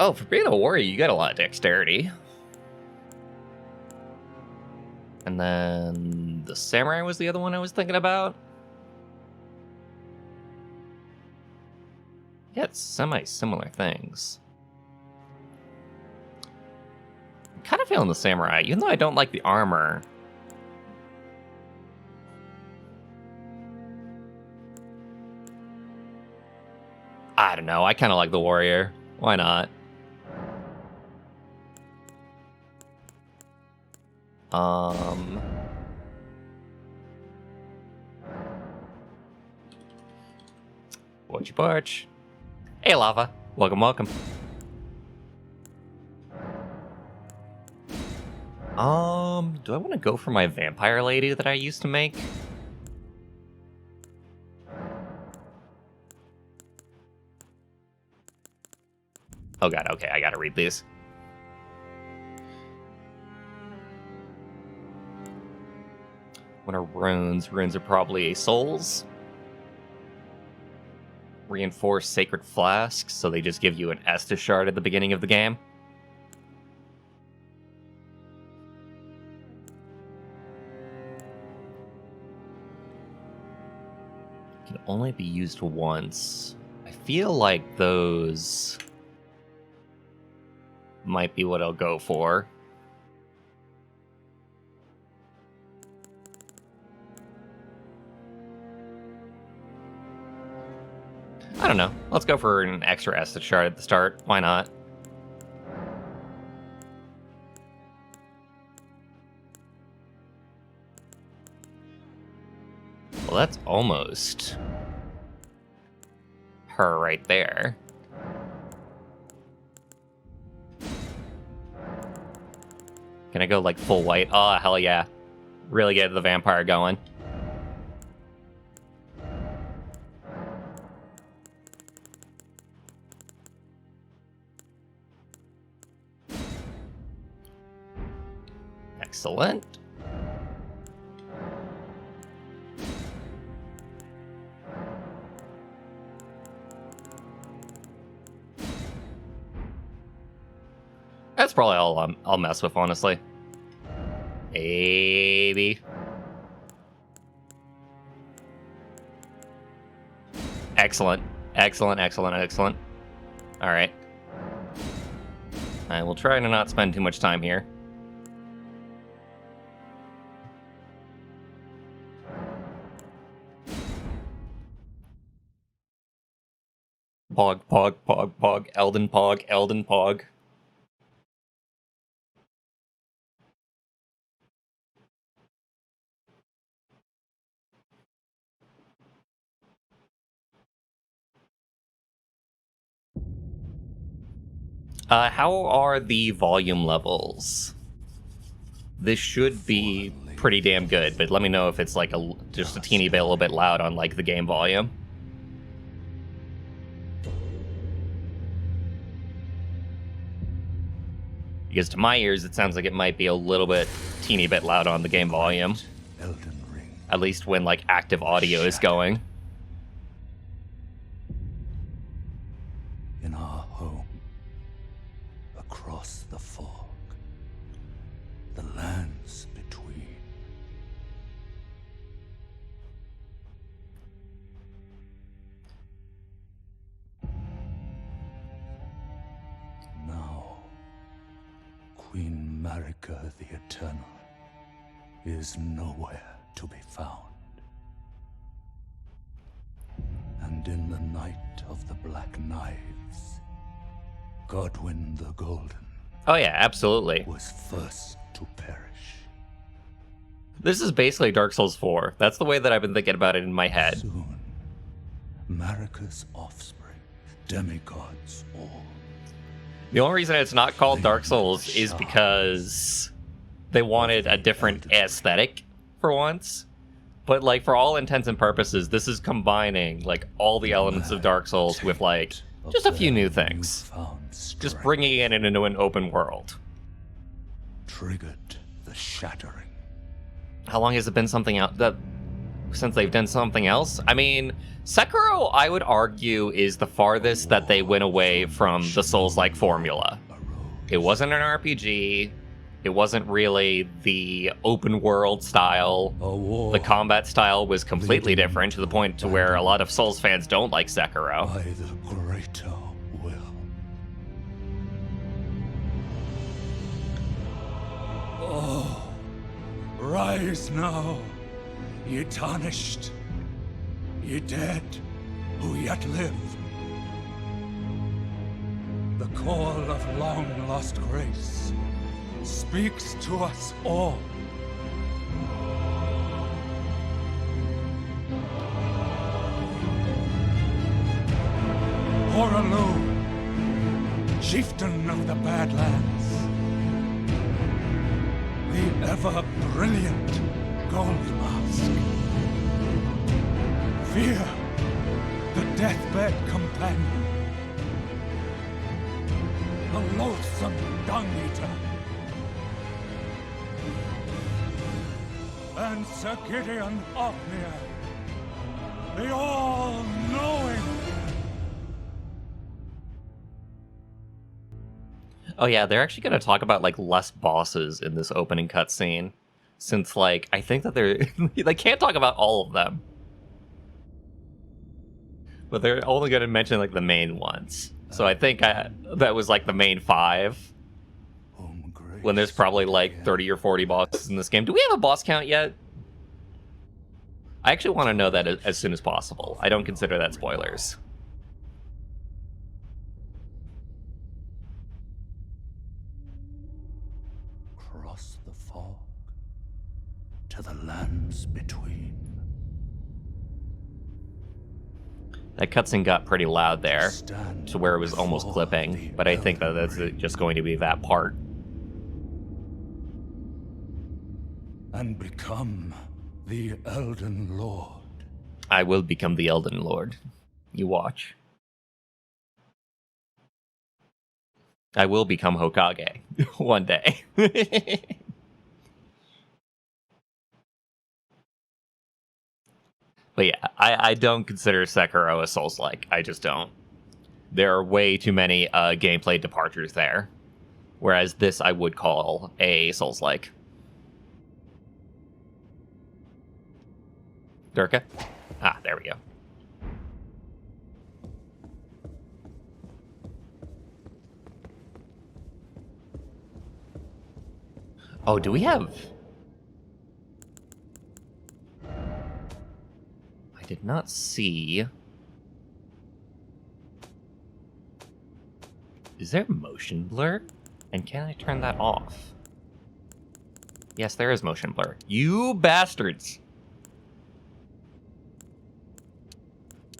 Oh, for being a warrior, you got a lot of dexterity. And then the samurai was the other one I was thinking about. Yeah, it's semi-similar things. I'm kind of feeling the samurai, even though I don't like the armor. I don't know, I kind of like the warrior. Why not? Porchy Porch. Hey, Lava. Welcome, welcome. Do I want to go for my vampire lady that I used to make? Oh god, okay, I gotta read these. What are runes? Runes are probably a souls. Reinforced sacred flasks, so they just give you an Estus shard at the beginning of the game. Can only be used once. I feel like those might be what I'll go for. I don't know. Let's go for an extra Estus shard at the start. Why not? Well, that's almost her right there. Can I go like full white? Oh, hell yeah. Really get the vampire going. Excellent. That's probably all I'll mess with, honestly. Maybe. Excellent. Excellent, excellent, excellent. Alright. I will try to not spend too much time here. Pog, pog, pog, pog, Elden pog, Elden pog. How are the volume levels? This should be pretty damn good, but let me know if it's like just a teeny bit, a little bit loud on like the game volume. Because to my ears, it sounds like it might be a little bit, teeny bit loud on the game volume. Elden Ring. At least when like active audio is going. In our home, across the fog, the lands between. Now, Queen Marika the Eternal is nowhere to be found. And in the night of the Black Knives, Godwyn the Golden Oh yeah, absolutely. was first to perish. This is basically Dark Souls 4. That's the way that I've been thinking about it in my head. Soon, Marika's offspring, demigods all, The only reason it's not called Dark Souls is because they wanted a different aesthetic for once. But like for all intents and purposes, this is combining like all the elements of Dark Souls with like just a few new things. Just bringing it into an open world. Triggered the shattering. How long has it been something out that since they've done something else. I mean, Sekiro, I would argue, is the farthest that they went away from the Souls-like formula. It wasn't an RPG. It wasn't really the open world style. The combat style was completely different, to the point to where a lot of Souls fans don't like Sekiro. By the greater will. Oh, rise now, ye tarnished, ye dead who yet live. The call of long-lost grace speaks to us all. Horalu, chieftain of the Badlands, the ever-brilliant Gold Mask. Fear, the deathbed companion, the loathsome dung-eater, and Sir Gideon Othniel, the all-knowing. Oh yeah, they're actually going to talk about, like, less bosses in this opening cutscene, since, like, I think that they can't talk about all of them. But they're only going to mention, like, the main ones. So I think that was, like, the main 5. When there's probably, like, 30 or 40 bosses in this game. Do we have a boss count yet? I actually want to know that as soon as possible. I don't consider that spoilers. Cross the fog to the lands between. That cutscene got pretty loud there, to where it was almost clipping, but I think that that's just going to be that part. And become the Elden Lord. I will become the Elden Lord. You watch. I will become Hokage one day. But yeah, I don't consider Sekiro a Souls-like. I just don't. There are way too many gameplay departures there. Whereas this I would call a Souls-like. Durka? Ah, there we go. Oh, do we have... I did not see... Is there motion blur? And can I turn that off? Yes, there is motion blur. You bastards!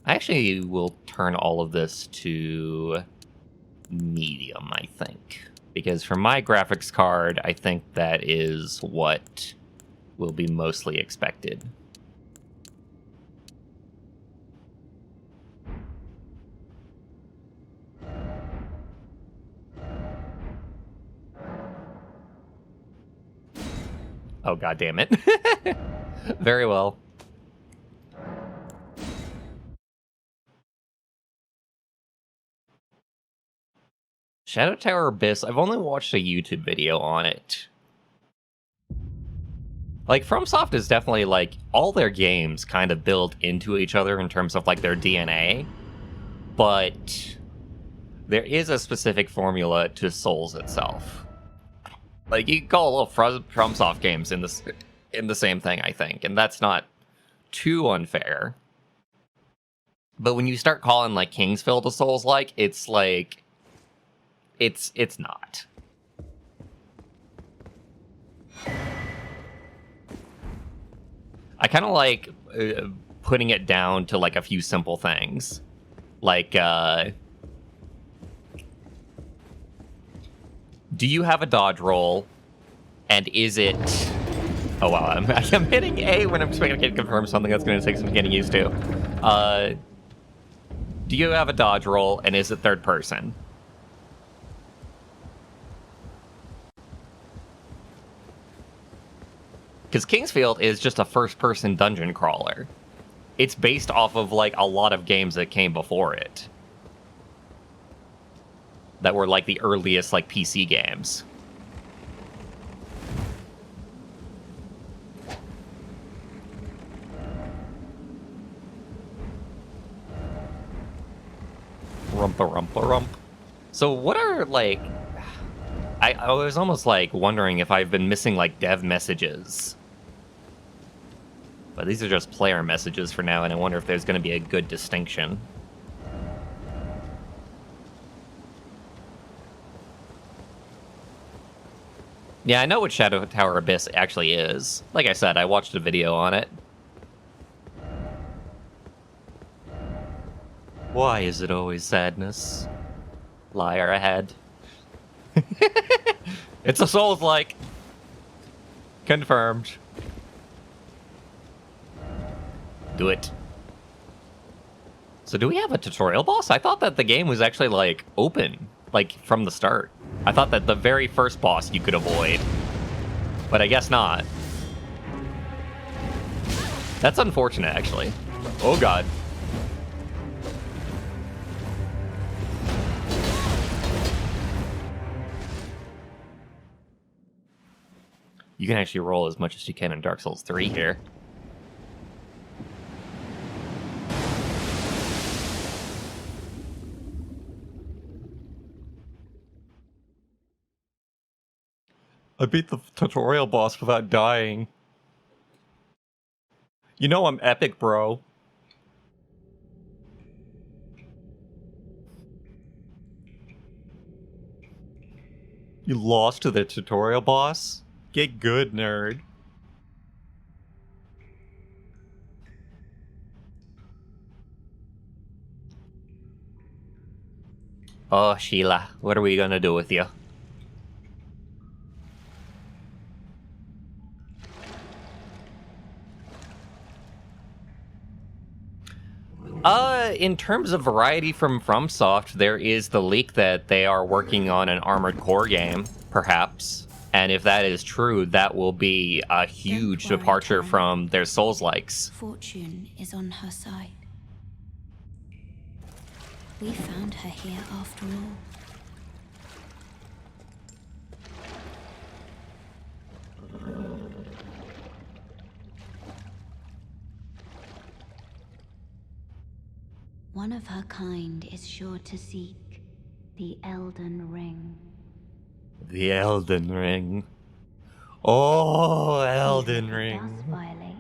I actually will turn all of this to medium, I think. Because for my graphics card, I think that is what will be mostly expected. Oh, god damn it. Very well. Shadow Tower Abyss, I've only watched a YouTube video on it. Like, FromSoft is definitely, like, all their games kind of build into each other in terms of, like, their DNA. But there is a specific formula to Souls itself. Like, you can call a little FromSoft games in the same thing, I think. And that's not too unfair. But when you start calling, like, Kingsfield a Souls-like, it's like... It's not. I kind of like putting it down to like a few simple things. Like, do you have a dodge roll? And is it... Oh wow, I'm hitting A when I'm trying to confirm something that's going to take some getting used to. Do you have a dodge roll, and is it third person? Because Kingsfield is just a first-person dungeon crawler. It's based off of, like, a lot of games that came before it. That were, like, the earliest, like, PC games. Rumpa-rumpa-rump. So what are, like... I was almost, like, wondering if I've been missing, like, dev messages. But these are just player messages for now, and I wonder if there's going to be a good distinction. Yeah, I know what Shadow Tower Abyss actually is. Like I said, I watched a video on it. Why is it always sadness? Liar ahead. It's a Souls-like. Confirmed. Do it. So do we have a tutorial boss? I thought that the game was actually, like, open, like, from the start. I thought that the very first boss you could avoid. But I guess not. That's unfortunate, actually. Oh, God. You can actually roll as much as you can in Dark Souls 3 here. I beat the tutorial boss without dying. You know I'm epic, bro. You lost to the tutorial boss? Get good, nerd. Oh, Sheila, what are we gonna do with you? In terms of variety from FromSoft, there is the leak that they are working on an Armored Core game, perhaps. And if that is true, that will be a huge departure from their Souls-likes. Fortune is on her side. We found her here after all. One of her kind is sure to seek the Elden Ring. The Elden Ring. Oh, Elden Ring. Does violate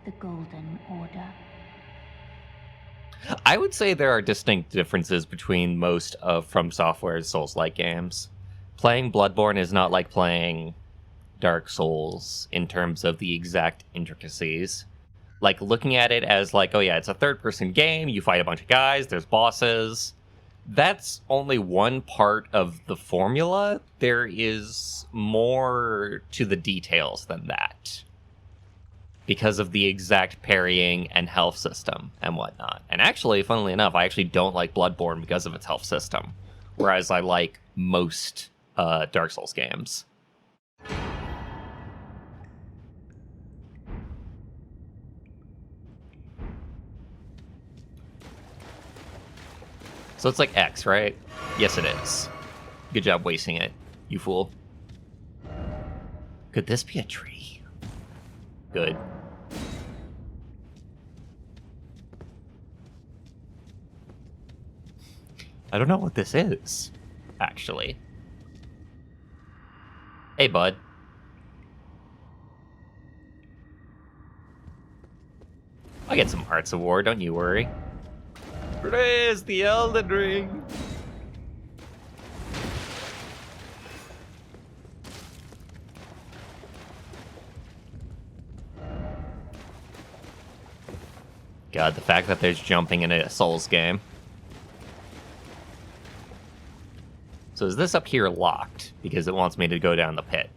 the Golden Order. I would say there are distinct differences between most of From Software's Souls-like games. Playing Bloodborne is not like playing Dark Souls in terms of the exact intricacies. Like, looking at it as like, oh yeah, it's a third-person game, you fight a bunch of guys, there's bosses. That's only one part of the formula. There is more to the details than that. Because of the exact parrying and health system and whatnot. And actually, funnily enough, I actually don't like Bloodborne because of its health system. Whereas I like most Dark Souls games. So it's like X, right? Yes, it is. Good job wasting it, you fool. Could this be a tree? Good. I don't know what this is, actually. Hey, bud. I'll get some Hearts of War, don't you worry. Praise the Elden Ring! God, the fact that there's jumping in a Souls game. So is this up here locked? Because it wants me to go down the pit.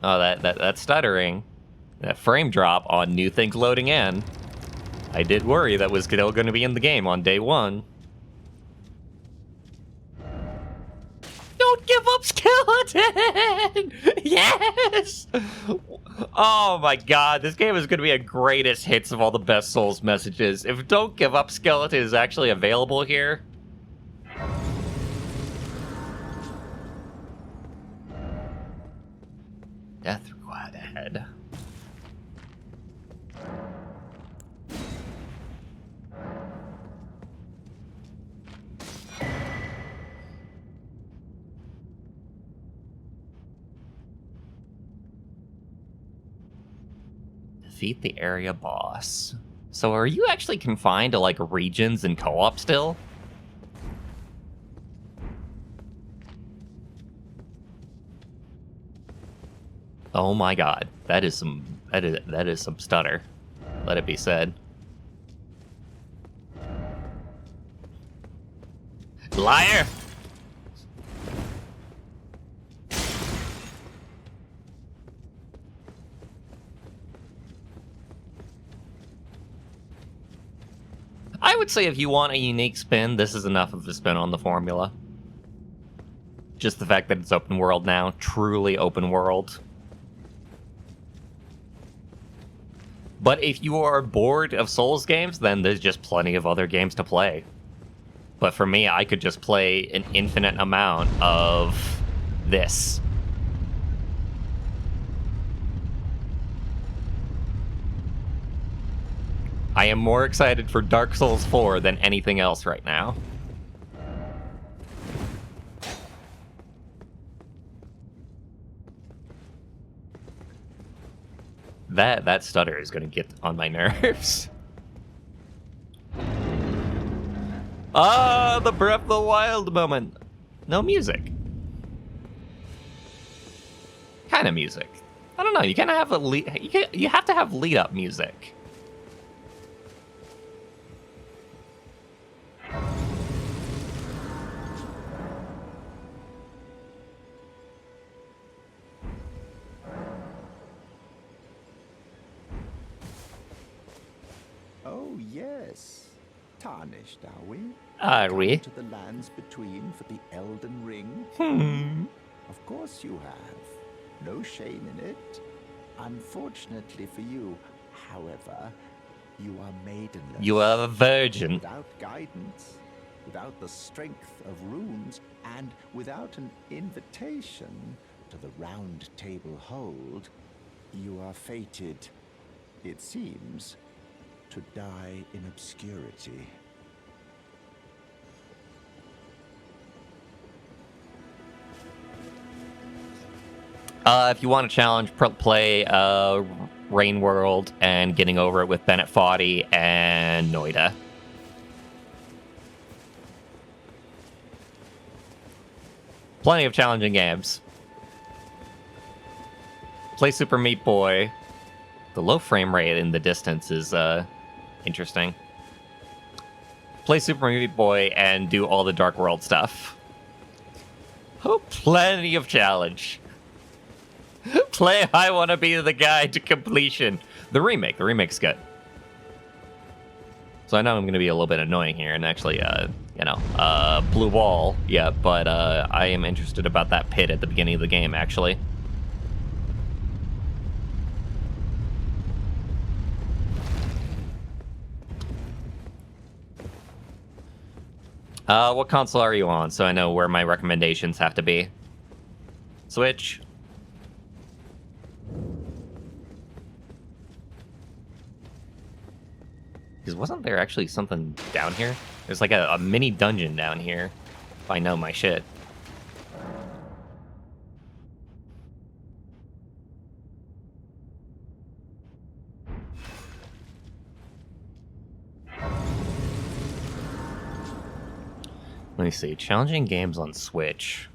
Oh, that stuttering. That frame drop on new things loading in. I did worry that was still going to be in the game on day one. No, Don't give up, skeleton! Yes! Oh my god, this game is going to be a greatest hits of all the best Souls messages. If Don't Give Up, Skeleton is actually available here... Death required ahead. Defeat the area boss. So are you actually confined to, like, regions and co-op still? Oh my god. That is some stutter. Let it be said. Liar! I would say if you want a unique spin, this is enough of a spin on the formula. Just the fact that it's open world now, truly open world. But if you are bored of Souls games, then there's just plenty of other games to play. But for me, I could just play an infinite amount of this. I am more excited for Dark Souls 4 than anything else right now. That stutter is going to get on my nerves. Ah, the Breath of the Wild moment. No music. Kind of music. I don't know. You kind of have you have to have lead up music. Oh, yes. Tarnished, are we? Are we? To the lands between for the Elden Ring? Of course you have. No shame in it. Unfortunately for you, however, you are maidenless. You are a virgin. Without guidance, without the strength of runes, and without an invitation to the Round Table Hold, you are fated, it seems, to die in obscurity. If you want to challenge, play Rain World and Getting Over It with Bennett Foddy and Noida. Plenty of challenging games. Play Super Meat Boy. The low frame rate in the distance is interesting. Play Super Meat Boy and do all the Dark World stuff. Oh, plenty of challenge. Play I Want to Be the Guide to Completion. The remake's good. So I know I'm going to be a little bit annoying here and actually, blue wall, yeah, but I am interested about that pit at the beginning of the game, actually. What console are you on, so I know where my recommendations have to be? Switch. Because wasn't there actually something down here? There's like a mini dungeon down here, if I know my shit. Let me see. Challenging games on Switch.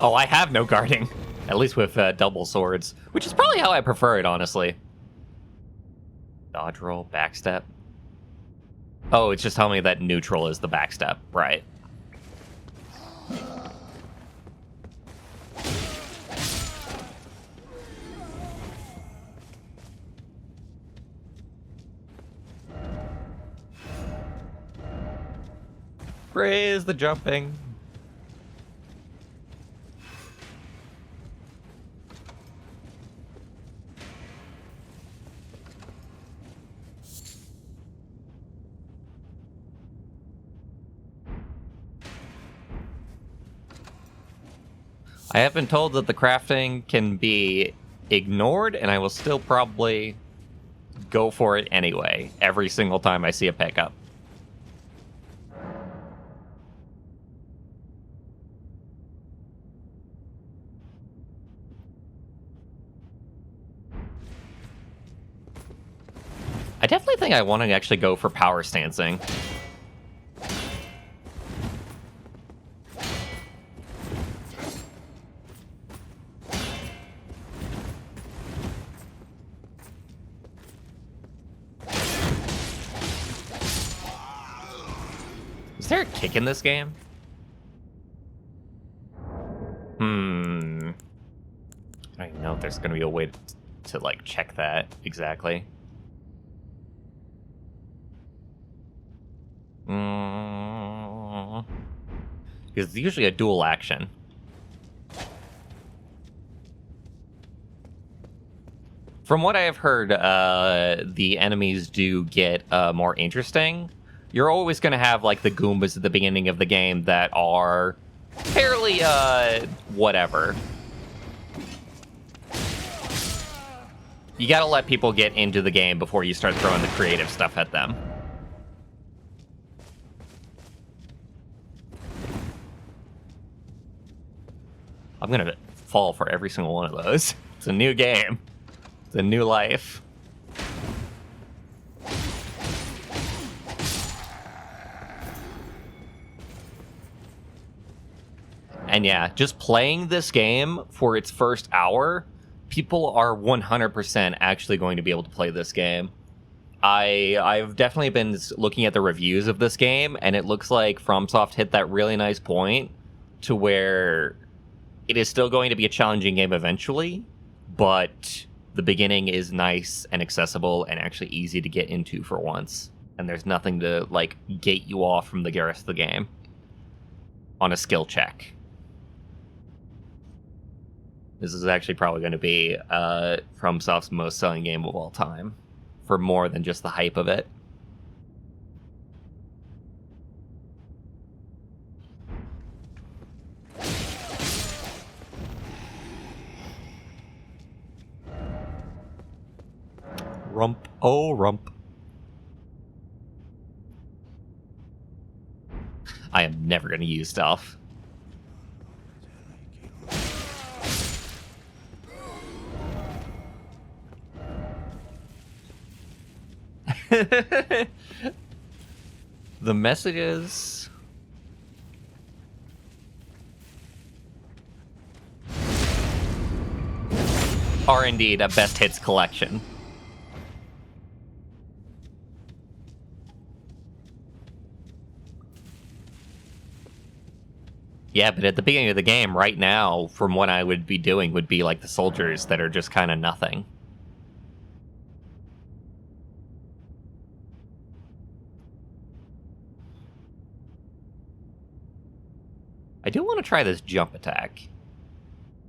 Oh, I have no guarding. At least with double swords, which is probably how I prefer it, honestly. Dodge roll, backstep. Oh, it's just telling me that neutral is the backstep, right? Praise the jumping. I have been told that the crafting can be ignored, and I will still probably go for it anyway, every single time I see a pickup. I definitely think I want to actually go for power stancing. Is there a kick in this game? I don't even know if there's going to be a way to like check that exactly. Because it's usually a dual action. From what I have heard, the enemies do get more interesting. You're always going to have like the Goombas at the beginning of the game that are fairly whatever. You gotta let people get into the game before you start throwing the creative stuff at them. I'm gonna fall for every single one of those. It's a new game. It's a new life. And yeah, just playing this game for its first hour, people are 100% actually going to be able to play this game. I've definitely been looking at the reviews of this game, and it looks like FromSoft hit that really nice point to where it is still going to be a challenging game eventually, but the beginning is nice and accessible and actually easy to get into for once. And there's nothing to, like, gate you off from the rest of the game on a skill check. This is actually probably going to be FromSoft's most selling game of all time, for more than just the hype of it. Rump, oh rump. I am never going to use stealth. The messages are indeed a best hits collection. Yeah, but at the beginning of the game, right now, from what I would be doing, would be like the soldiers that are just kind of nothing. I do want to try this jump attack.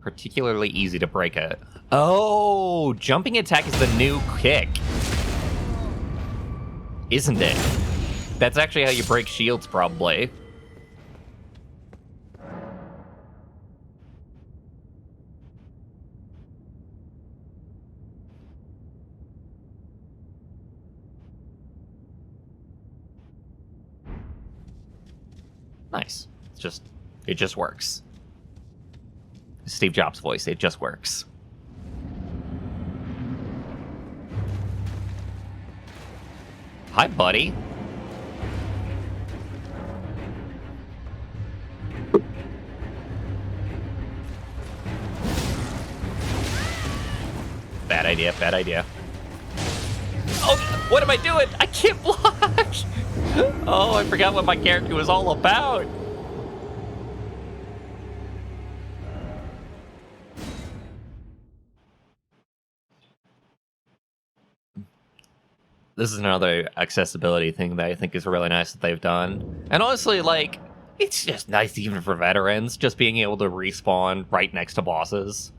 Particularly easy to break it. Oh, jumping attack is the new kick. Isn't it? That's actually how you break shields, probably. Nice. It just works. Steve Jobs' voice, it just works. Hi, buddy. idea, bad idea. Oh, what am I doing? I can't block! Oh, I forgot what my character was all about. This is another accessibility thing that I think is really nice that they've done. And honestly, like, it's just nice even for veterans, just being able to respawn right next to bosses.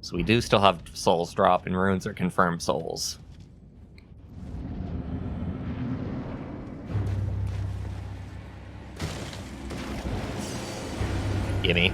So we do still have souls drop, and runes are confirmed souls. Gimme.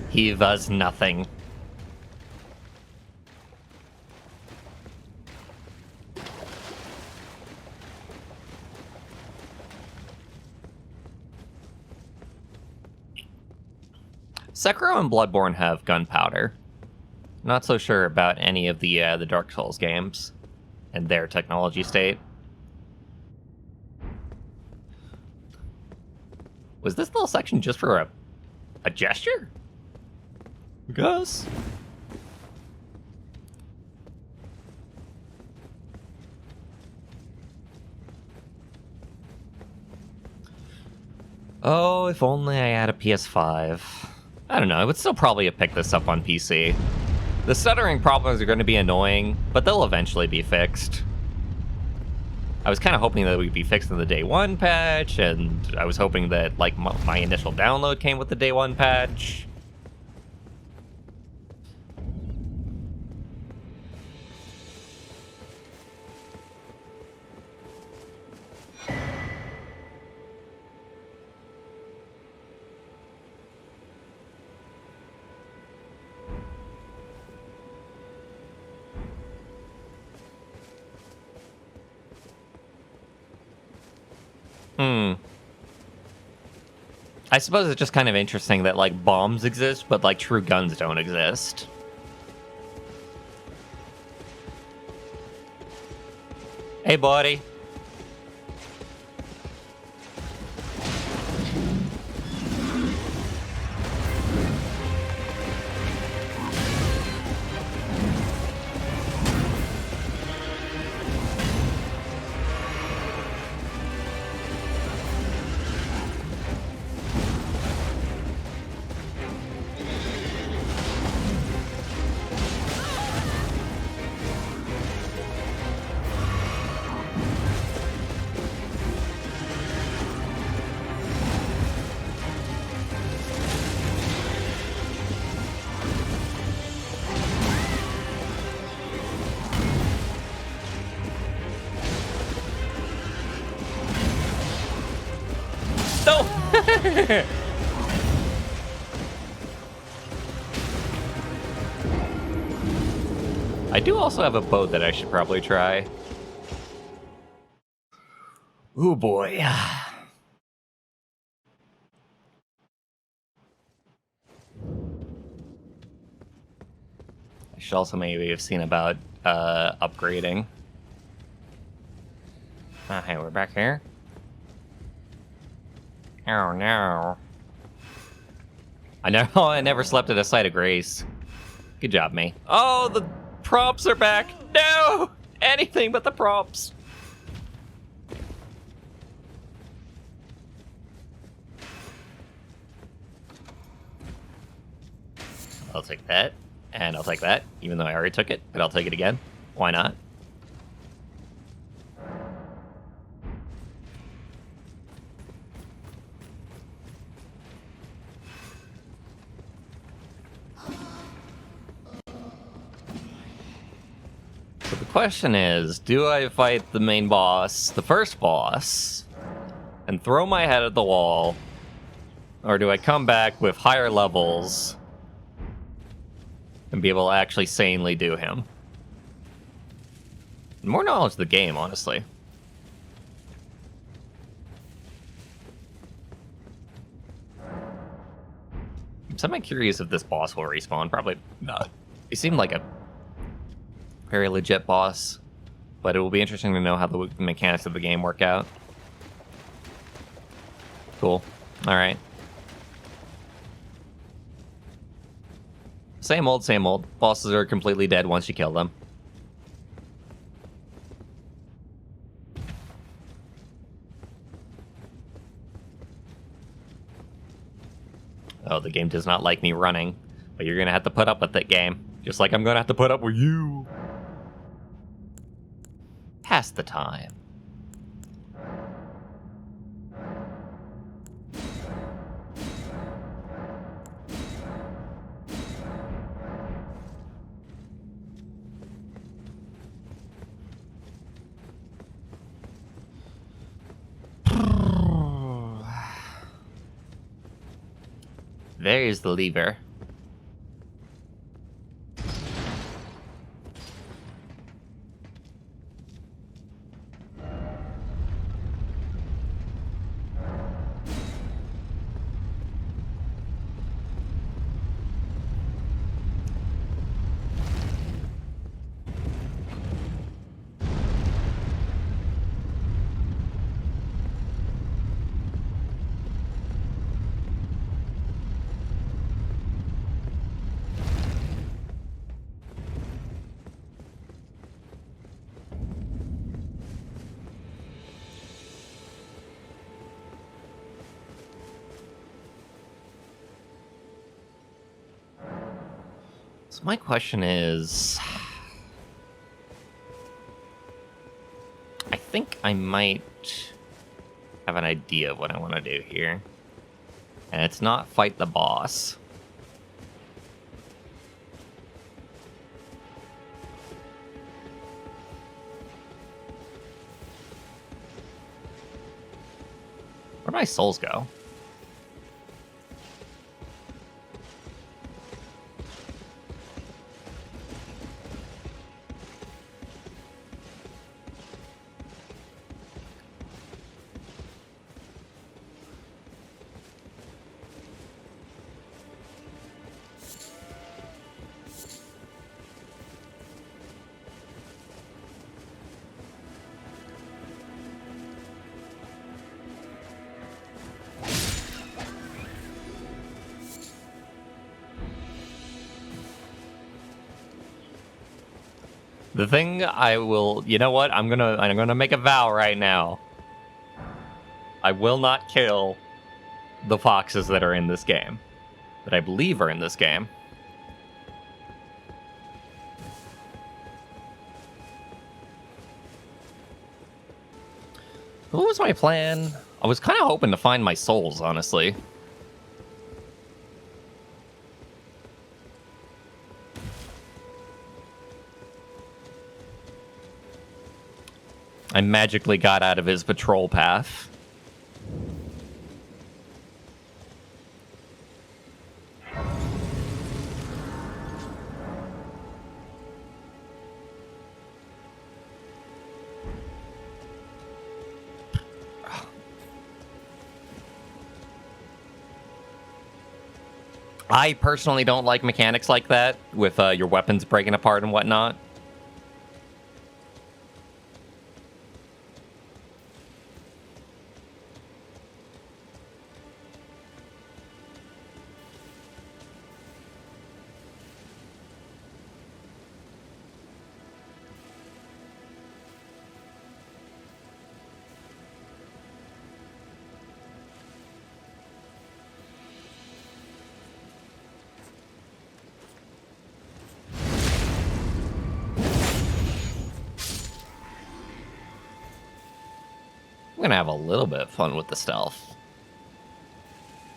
He was nothing. Sekiro and Bloodborne have gunpowder. Not so sure about any of the Dark Souls games and their technology state. Was this little section just for a gesture? Gus? Oh, if only I had a PS5. I don't know, I would still probably have picked this up on PC. The stuttering problems are going to be annoying, but they'll eventually be fixed. I was kind of hoping that it would be fixed in the day one patch, and I was hoping that like my initial download came with the day one patch. I suppose it's just kind of interesting that, like, bombs exist, but, like, true guns don't exist. Hey, buddy. I do also have a boat that I should probably try. Ooh, boy. I should also maybe have seen about upgrading. Hey, we're back here. Oh, no. I know I never slept at a site of grace. Good job, me. Oh, the prompts are back. No! Anything but the prompts. I'll take that, and I'll take that, even though I already took it, but I'll take it again. Why not? So the question is, do I fight the main boss, the first boss, and throw my head at the wall, or do I come back with higher levels and be able to actually sanely do him? More knowledge of the game, honestly. semi-curious if this boss will respawn. Probably not. He seemed like a very legit boss, but it will be interesting to know how the mechanics of the game work out. Cool. Alright. Same old, same old. Bosses are completely dead once you kill them. Oh, the game does not like me running, but you're gonna have to put up with that game. Just like I'm gonna have to put up with you. Pass the time. There's the lever. So my question is, I think I might have an idea of what I want to do here. And it's not fight the boss. Where'd my souls go? The thing I will, you know what? I'm gonna make a vow right now. I will not kill the foxes that are in this game, that I believe are in this game. What was my plan? I was kind of hoping to find my souls, honestly. I magically got out of his patrol path. I personally don't like mechanics like that, with your weapons breaking apart and whatnot. I'm gonna have a little bit of fun with the stealth.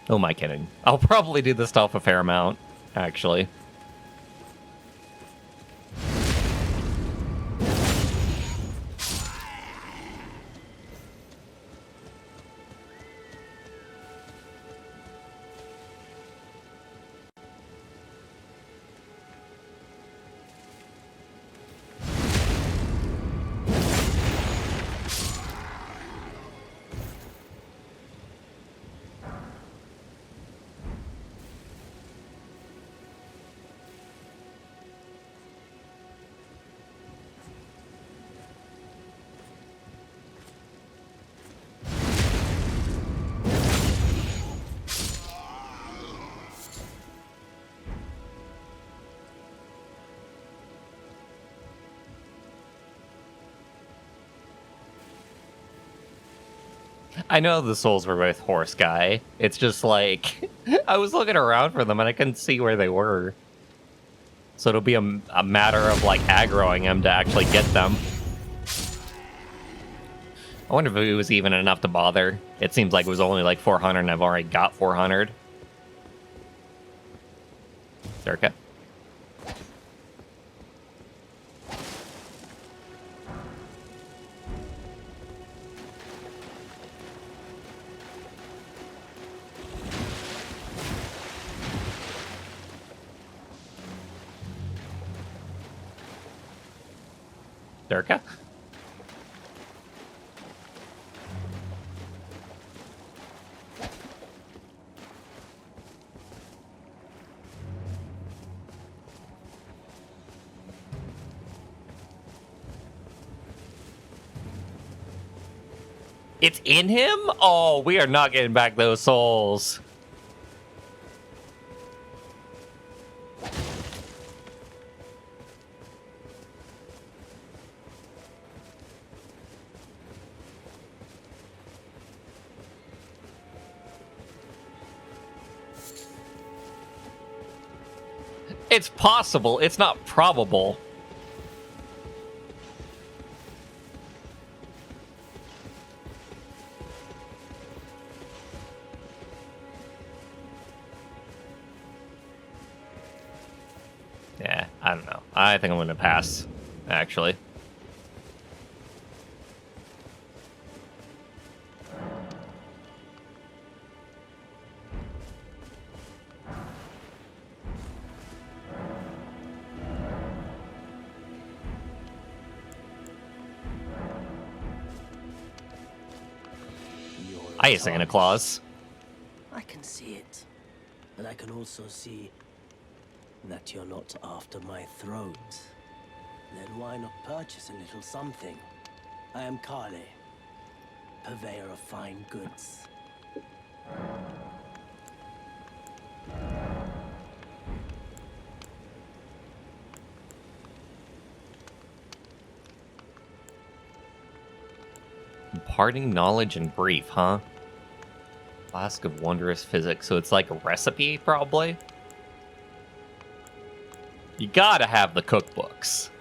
Who am I kidding? I'll probably do the stealth a fair amount, actually. I know the souls were with Horse Guy. It's just like, I was looking around for them and I couldn't see where they were. So it'll be a matter of like aggroing him to actually get them. I wonder if it was even enough to bother. It seems like it was only like 400 and I've already got 400. Circa. Circa. It's in him? Oh, we are not getting back those souls. It's possible. It's not probable. Yeah, I don't know. I think I'm going to pass, actually. I ain't saying a clause. I can see it. And I can also see that you're not after my throat. Then why not purchase a little something? I am Kale, purveyor of fine goods. Imparting knowledge and brief, huh? Flask of wondrous physics. So it's like a recipe, probably? You gotta have the cookbooks.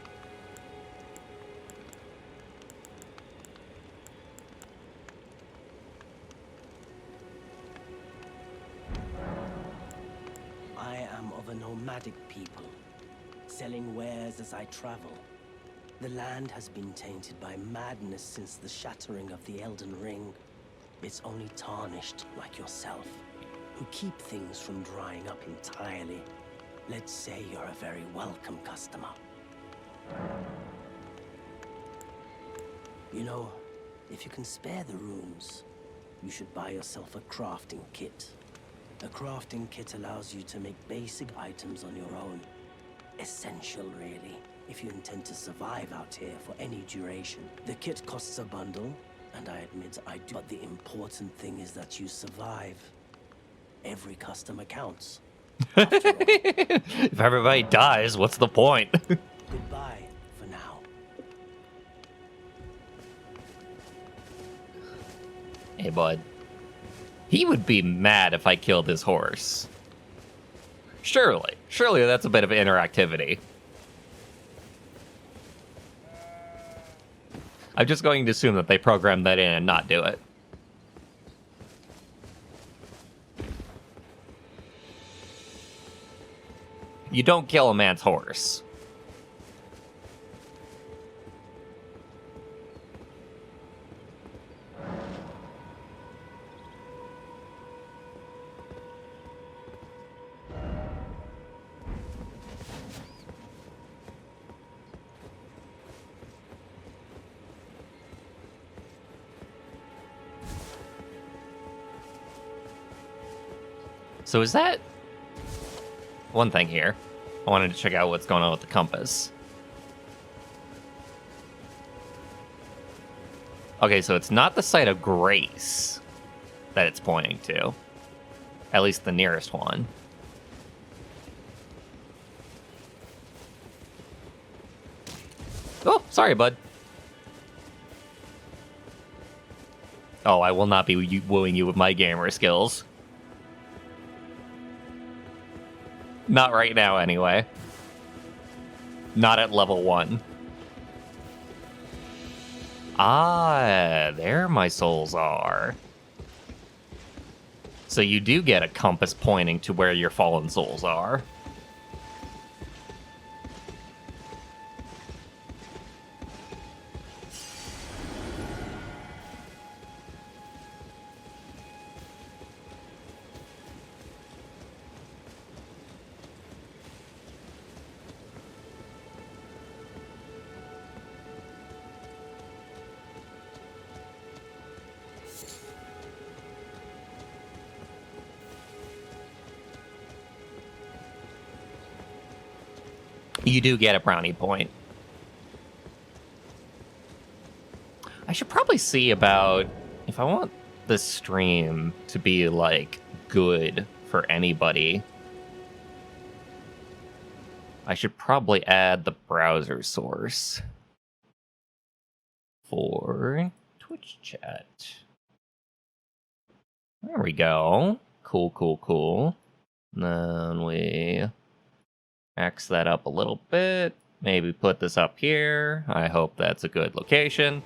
I am of a nomadic people, selling wares as I travel. The land has been tainted by madness since the shattering of the Elden Ring. It's only tarnished like yourself, who keep things from drying up entirely. Let's say you're a very welcome customer. You know, if you can spare the runes, you should buy yourself a crafting kit. A crafting kit allows you to make basic items on your own. Essential, really, if you intend to survive out here for any duration. The kit costs a bundle, and I admit I do. But the important thing is that you survive. Every customer counts. After all, If everybody dies, what's the point? goodbye for now. Hey, bud. He would be mad if I killed his horse. Surely. Surely that's a bit of interactivity. I'm just going to assume that they programmed that in and not do it. You don't kill a man's horse. So is that one thing here? I wanted to check out what's going on with the compass. Okay, so it's not the site of grace that it's pointing to. At least the nearest one. Oh, sorry, bud. Oh, I will not be wooing you with my gamer skills. Not right now, anyway. Not at level 1. Ah, there my souls are. So you do get a compass pointing to where your fallen souls are. You do get a brownie point. I should probably see about if I want this stream to be, like, good for anybody. I should probably add the browser source for Twitch chat. There we go. Cool, cool, cool. And then we X that up a little bit. Maybe put this up here. I hope that's a good location.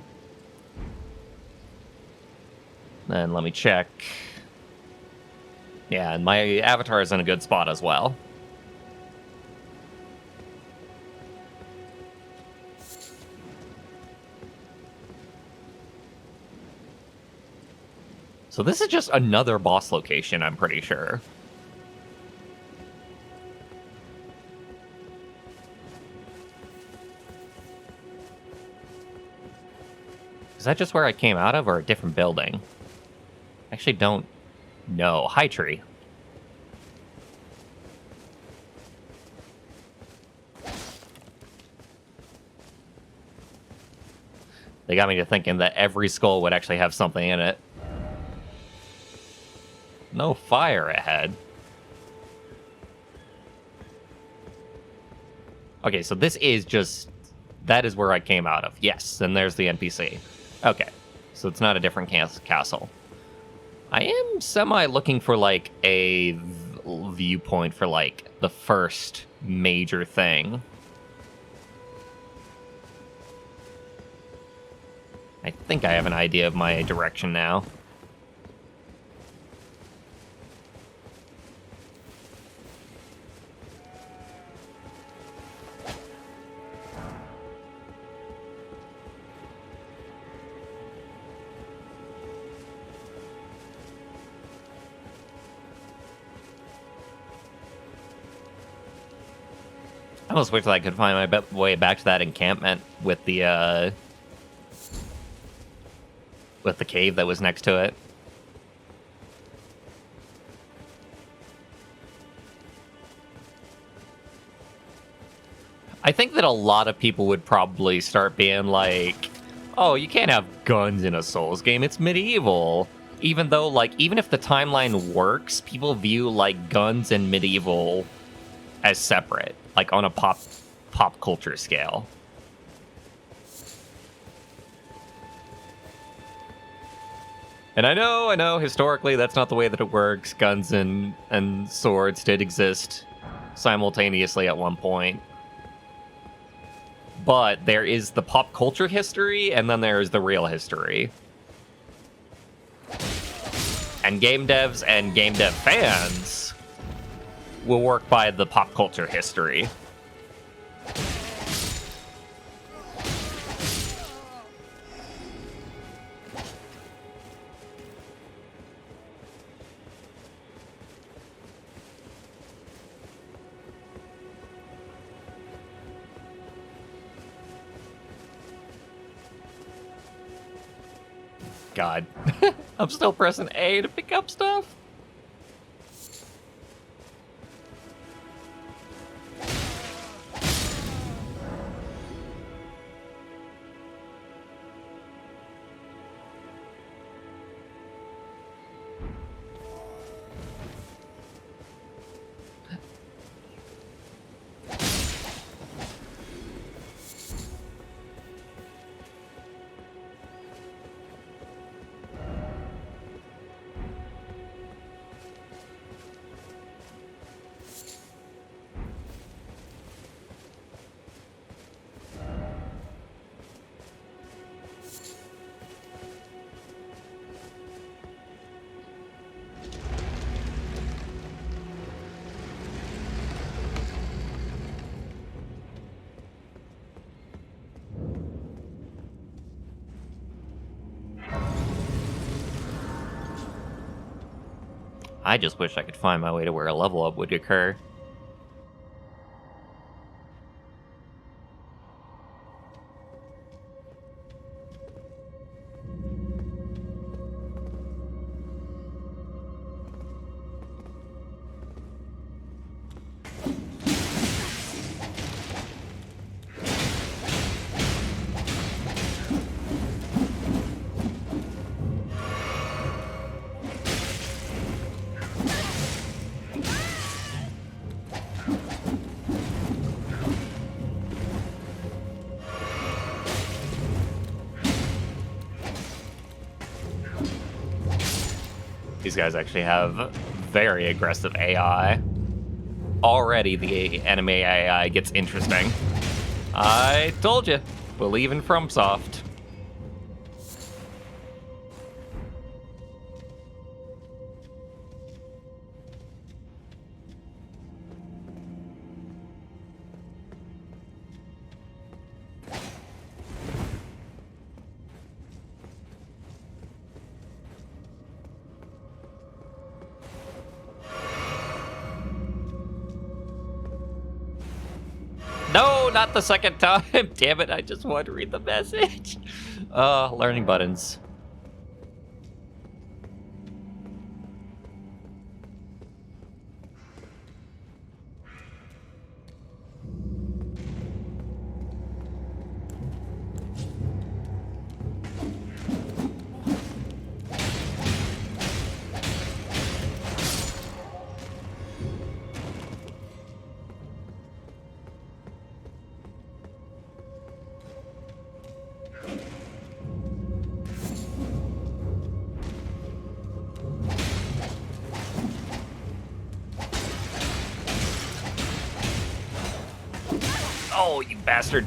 Then let me check. Yeah, and my avatar is in a good spot as well. So this is just another boss location, I'm pretty sure. Is that just where I came out of, or a different building? I actually don't know. High Tree. They got me to thinking that every skull would actually have something in it. No fire ahead. Okay, so this is just... That is where I came out of. Yes, and there's the NPC. Okay, so it's not a different castle. I am semi-looking for, like, a viewpoint for, like, the first major thing. I think I have an idea of my direction now. I almost wish that I could find my way back to that encampment with the cave that was next to it. I think that a lot of people would probably start being like, oh, you can't have guns in a Souls game, it's medieval. Even though, like, even if the timeline works, people view, like, guns and medieval as separate, like, on a pop culture scale. And I know, historically that's not the way that it works. Guns and swords did exist simultaneously at one point. But there is the pop culture history, and then there is the real history. And game devs and game dev fans will work by the pop culture history. God. I'm still pressing A to pick up stuff. I just wish I could find my way to where a level up would occur. These guys actually have very aggressive AI. Already the enemy AI gets interesting. I told you, believe in FromSoft. No, not the second time. Damn it, I just wanted to read the message. Learning buttons. Oh, you bastard.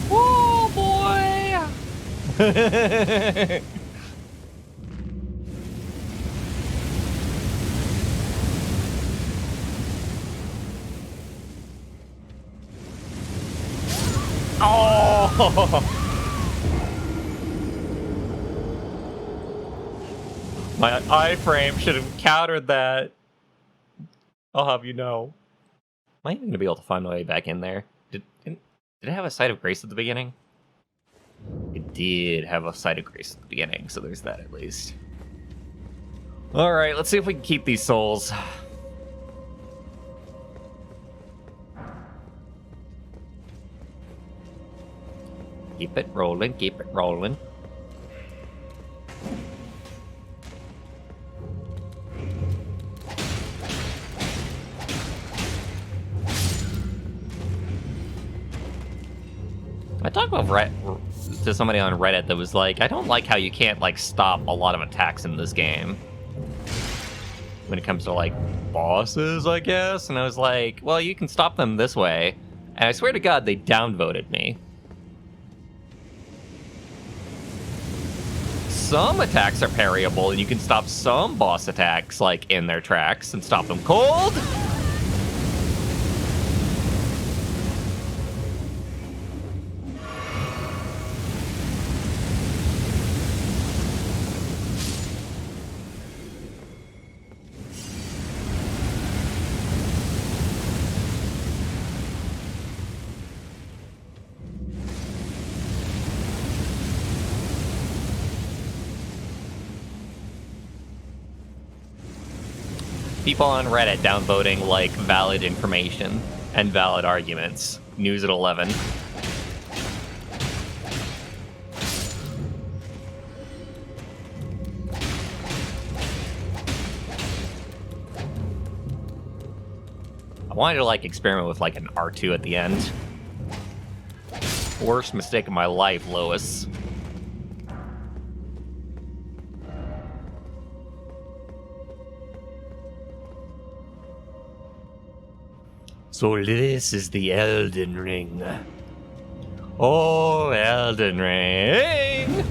Oh boy! Oh! My iframe should have countered that. I'll have you know. Am I even gonna be able to find my way back in there? Did it have a site of grace at the beginning? It did have a site of grace at the beginning, so there's that at least. Alright, let's see if we can keep these souls. Keep it rolling, keep it rolling. I talked about to somebody on Reddit that was like, I don't like how you can't like stop a lot of attacks in this game when it comes to like bosses, I guess. And I was like, well, you can stop them this way. And I swear to God, they downvoted me. Some attacks are parryable, and you can stop some boss attacks like in their tracks and stop them cold. People on Reddit downvoting, like, valid information and valid arguments. News at 11. I wanted to, like, experiment with, like, an R2 at the end. Worst mistake of my life, Lois. So this is the Elden Ring. Oh, Elden Ring!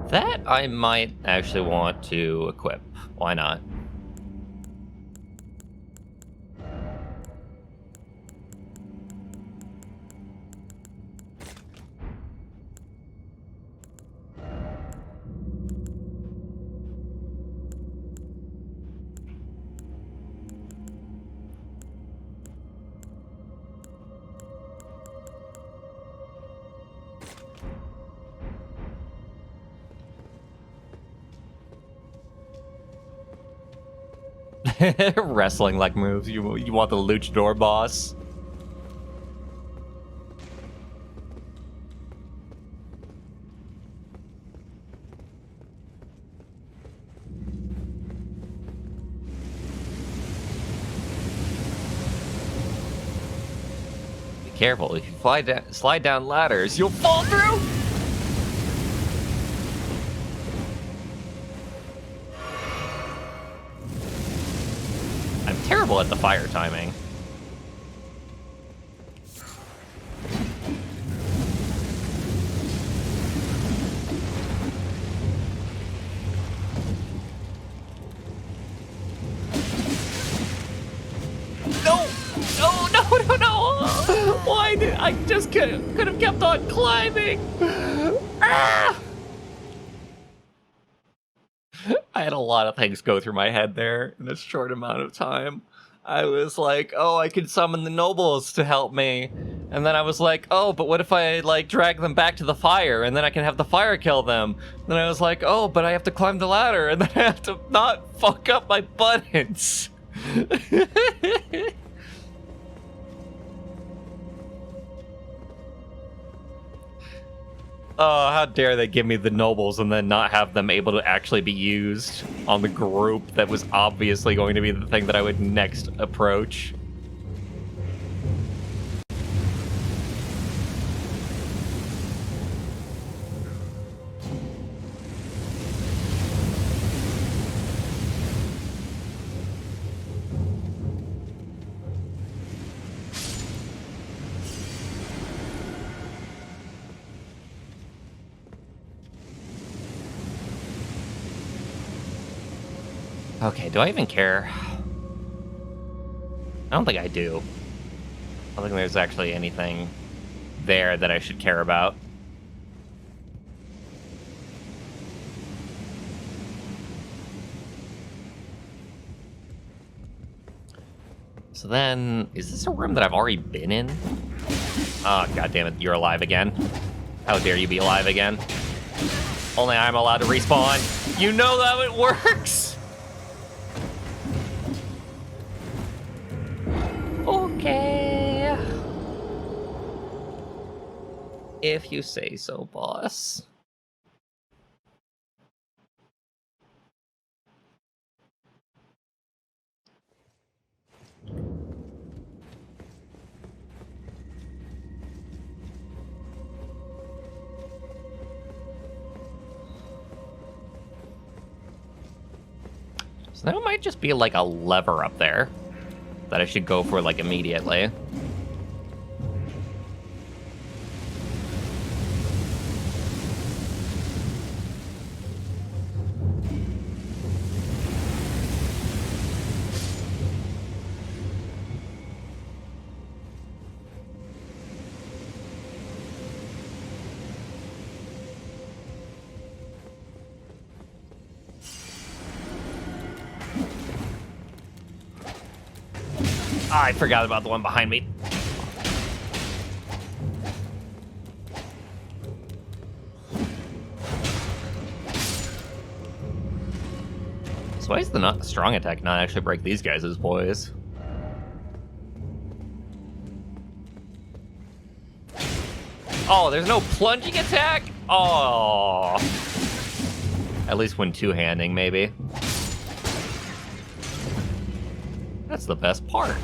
That I might actually want to equip. Why not? Wrestling like moves. You want the luchador boss? Be careful. If you slide down ladders, you'll fall through. Terrible at the fire timing. No! No, no, no, no! Why did I just could have kept on climbing? Ah! I had a lot of things go through my head there in a short amount of time. I was like, oh, I could summon the nobles to help me. And then I was like, oh, but what if I, like, drag them back to the fire, and then I can have the fire kill them? Then I was like, oh, but I have to climb the ladder, and then I have to not fuck up my buttons. Oh, how dare they give me the nobles and then not have them able to actually be used on the group that was obviously going to be the thing that I would next approach. Okay, do I even care? I don't think I do. I don't think there's actually anything there that I should care about. So then, is this a room that I've already been in? Oh, goddammit, you're alive again. How dare you be alive again? Only I'm allowed to respawn. You know how it works! Okay. If you say so, boss. So that might just be like a lever up there that I should go for like immediately. I forgot about the one behind me. So why is the not strong attack not actually break these guys' boys? Oh, there's no plunging attack? Oh. At least when two-handing, maybe. That's the best part.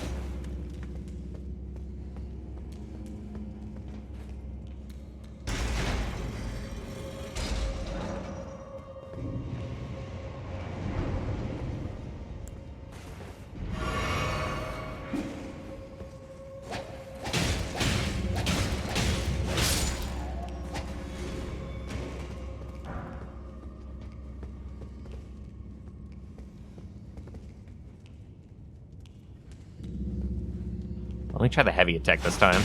Let me try the heavy attack this time.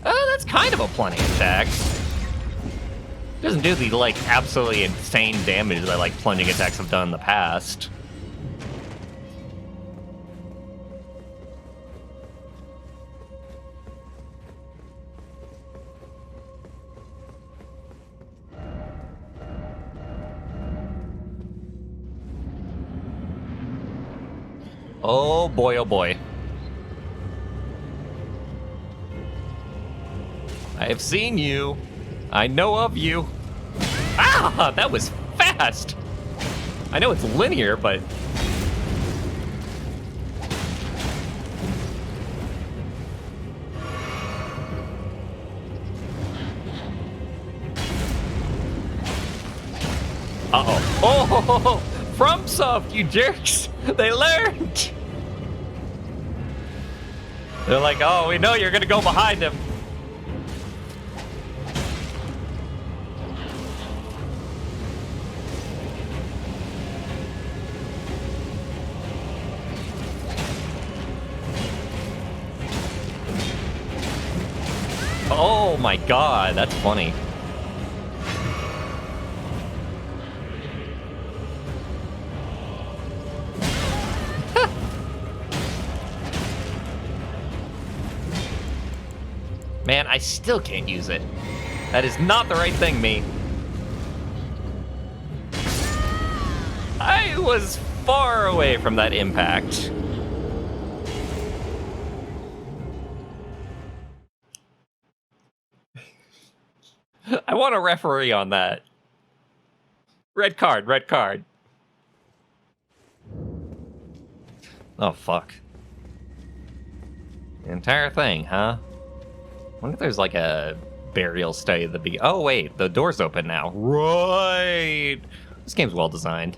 Oh, that's kind of a plunging attack. Doesn't do the, like, absolutely insane damage that, like, plunging attacks have done in the past. Oh boy, oh boy. I have seen you. I know of you. Ah, that was fast. I know it's linear, but... Uh-oh. Oh, FromSoft, you jerks. They learned. They're like, oh, we know you're gonna go behind him. Oh my god, that's funny. Man, I still can't use it. That is not the right thing, me. I was far away from that impact. I want a referee on that. Red card, red card. Oh, fuck. The entire thing, huh? I wonder if there's like a burial stay at the beginning. Oh, wait, the door's open now. Right! This game's well designed.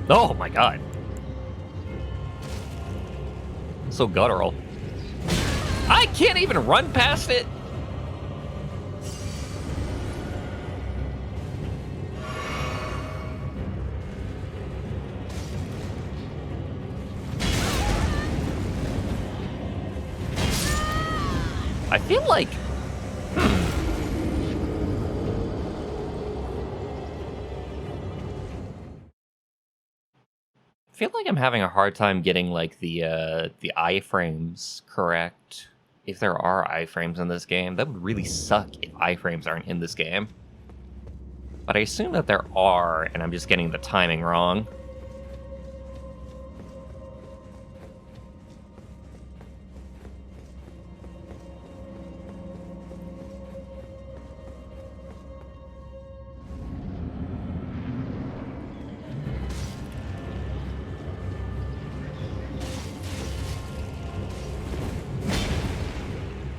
Oh my god. So guttural. I can't even run past it. I feel like... I feel like I'm having a hard time getting, like, the iframes correct. If there are iframes in this game. That would really suck if iframes aren't in this game. But I assume that there are, and I'm just getting the timing wrong.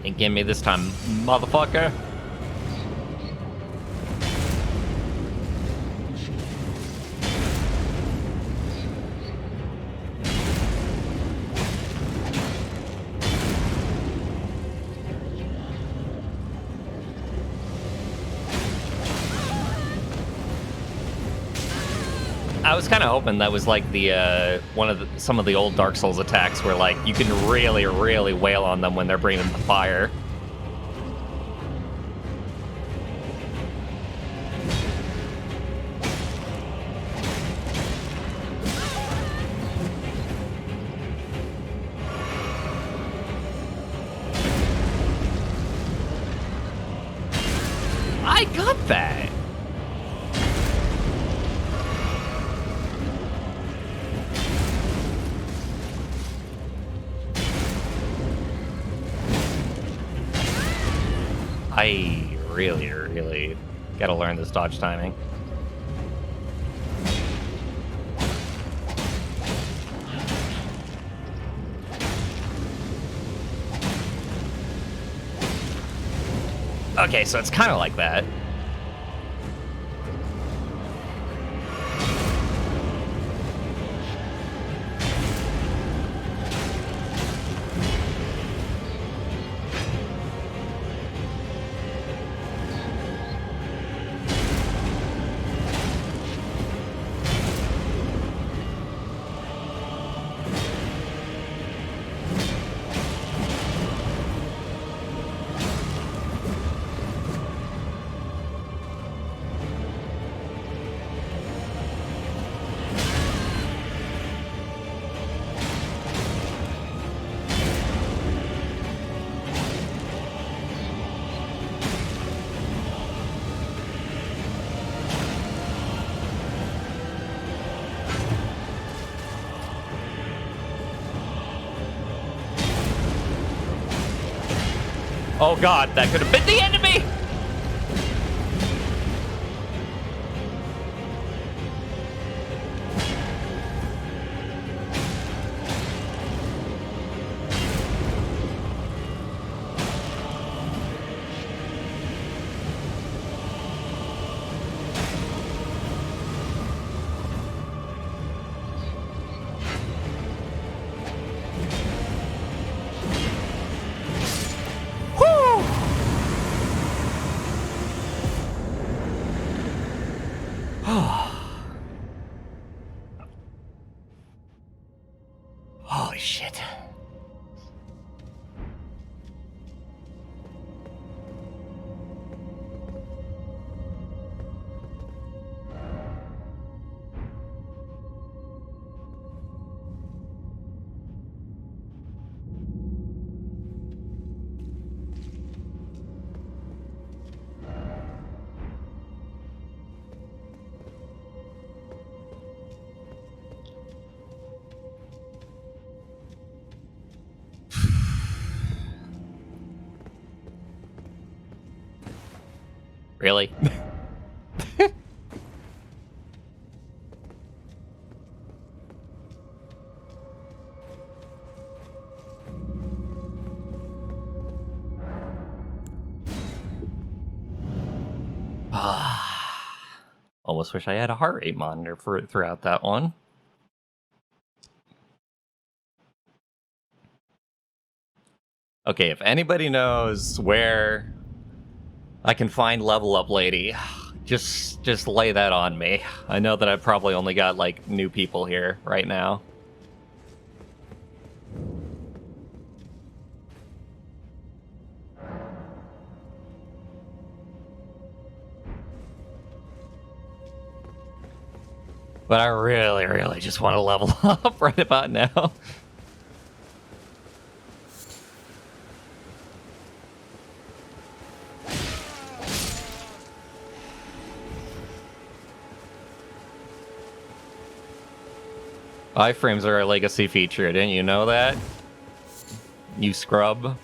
And get me this time, motherfucker. I was kind of hoping that was like the some of the old Dark Souls attacks where like you can really, really wail on them when they're bringing the fire. got that. I really gotta learn this dodge timing. Okay, so it's kind of like that. Oh god, that could have been the enemy! Holy shit. Really? Almost wish I had a heart rate monitor throughout that one. Okay, if anybody knows where I can find Level Up Lady, just lay that on me. I know that I've probably only got, like, new people here right now. But I really just want to level up right about now. Iframes are a legacy feature, didn't you know that? You scrub.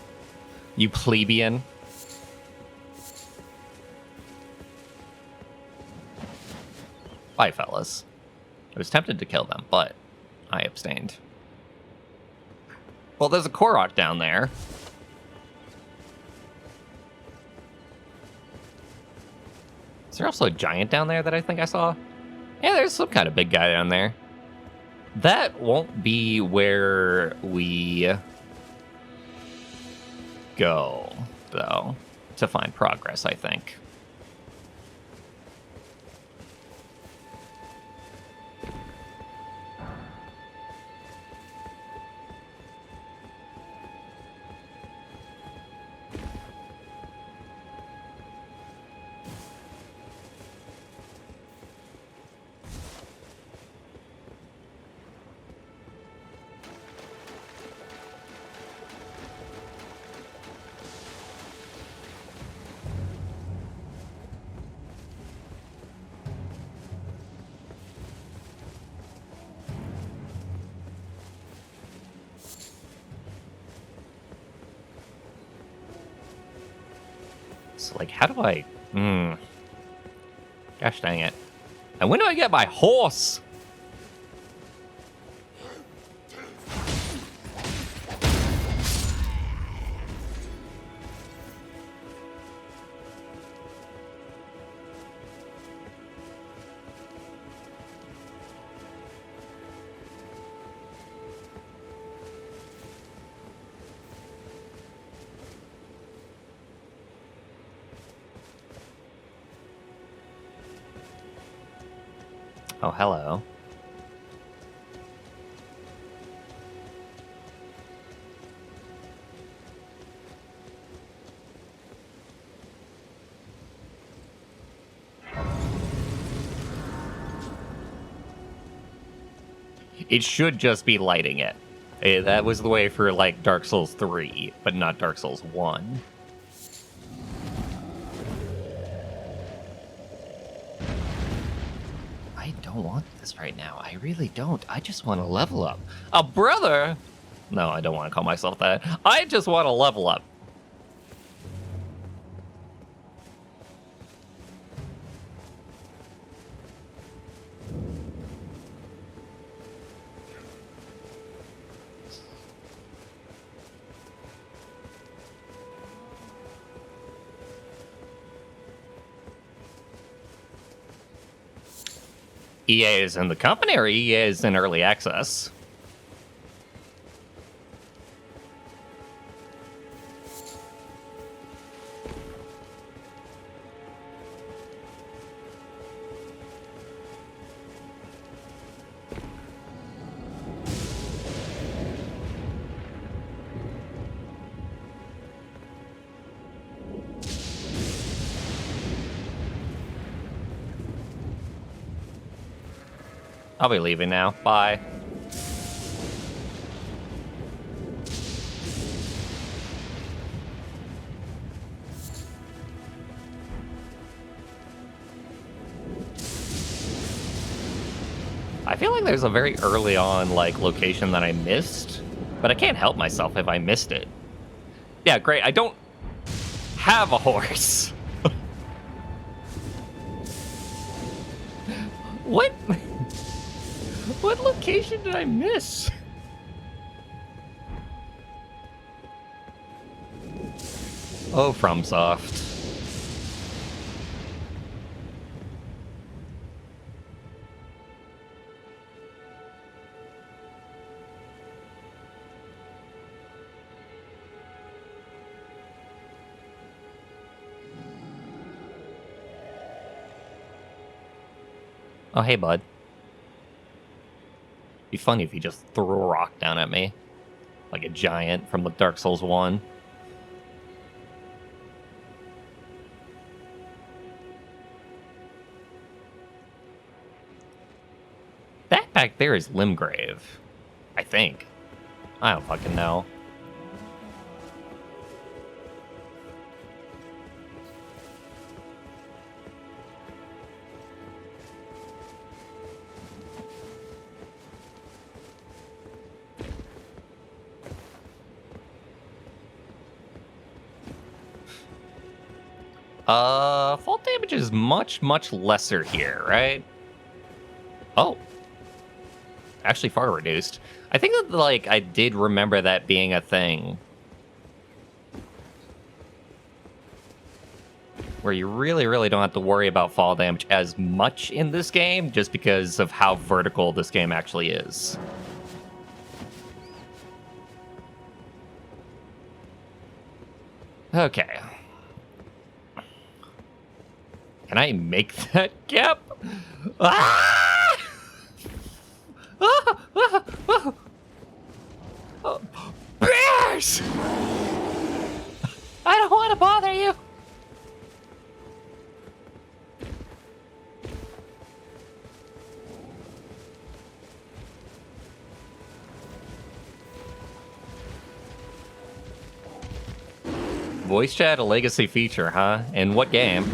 You plebeian. Bye, fellas. I was tempted to kill them, but I abstained. Well, there's a Korok down there. Is there also a giant down there that I think I saw? Yeah, there's some kind of big guy down there. That won't be where we go, though, to find progress, I think. horse. Like, how do I... Gosh dang it. And when do I get my horse? Oh, hello. It should just be lighting it. That was the way for, like, Dark Souls 3, but not Dark Souls 1. I don't want this right now. I really don't. I just want to level up. A brother? No, I don't want to call myself that. I just want to level up. EA is in the company, or EA is in early access? I'll be leaving now. Bye. I feel like there's a very early on, like, location that I missed, but I can't help myself if I missed it. Yeah, great. I don't have a horse. What? What location did I miss? Oh, FromSoft. Oh, hey, bud. Be funny if he just threw a rock down at me. Like a giant from the Dark Souls 1. That back there is Limgrave. I think. I don't fucking know. Fall damage is much, much lesser here, right? Oh. Actually far reduced. I think that, like, I did remember that being a thing. Where you really, really don't have to worry about fall damage as much in this game, just because of how vertical this game actually is. Okay. Can I make that gap? Ah! Ah! Ah! Ah! Oh. Bears! I don't want to bother you. Voice chat, a legacy feature, huh? In what game?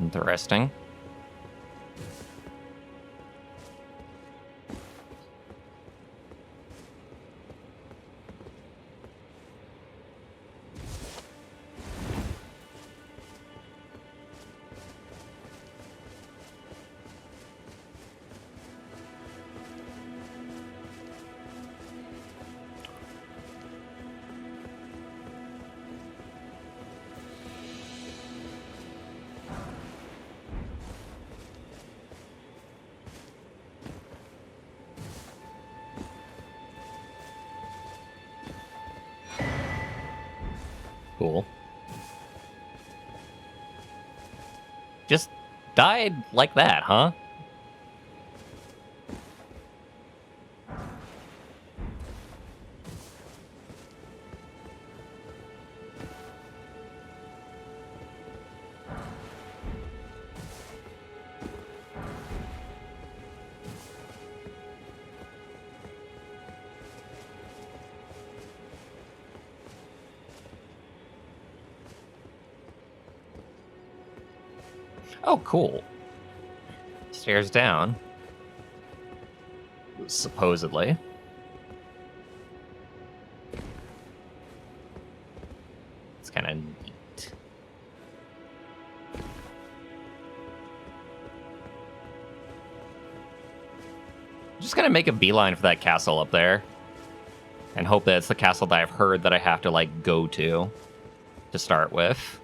Interesting. Cool. Just died like that, huh? Oh, cool. Stairs down. Supposedly. It's kind of neat. I'm just gonna make a beeline for that castle up there. And hope that it's the castle that I've heard that I have to, like, go to start with.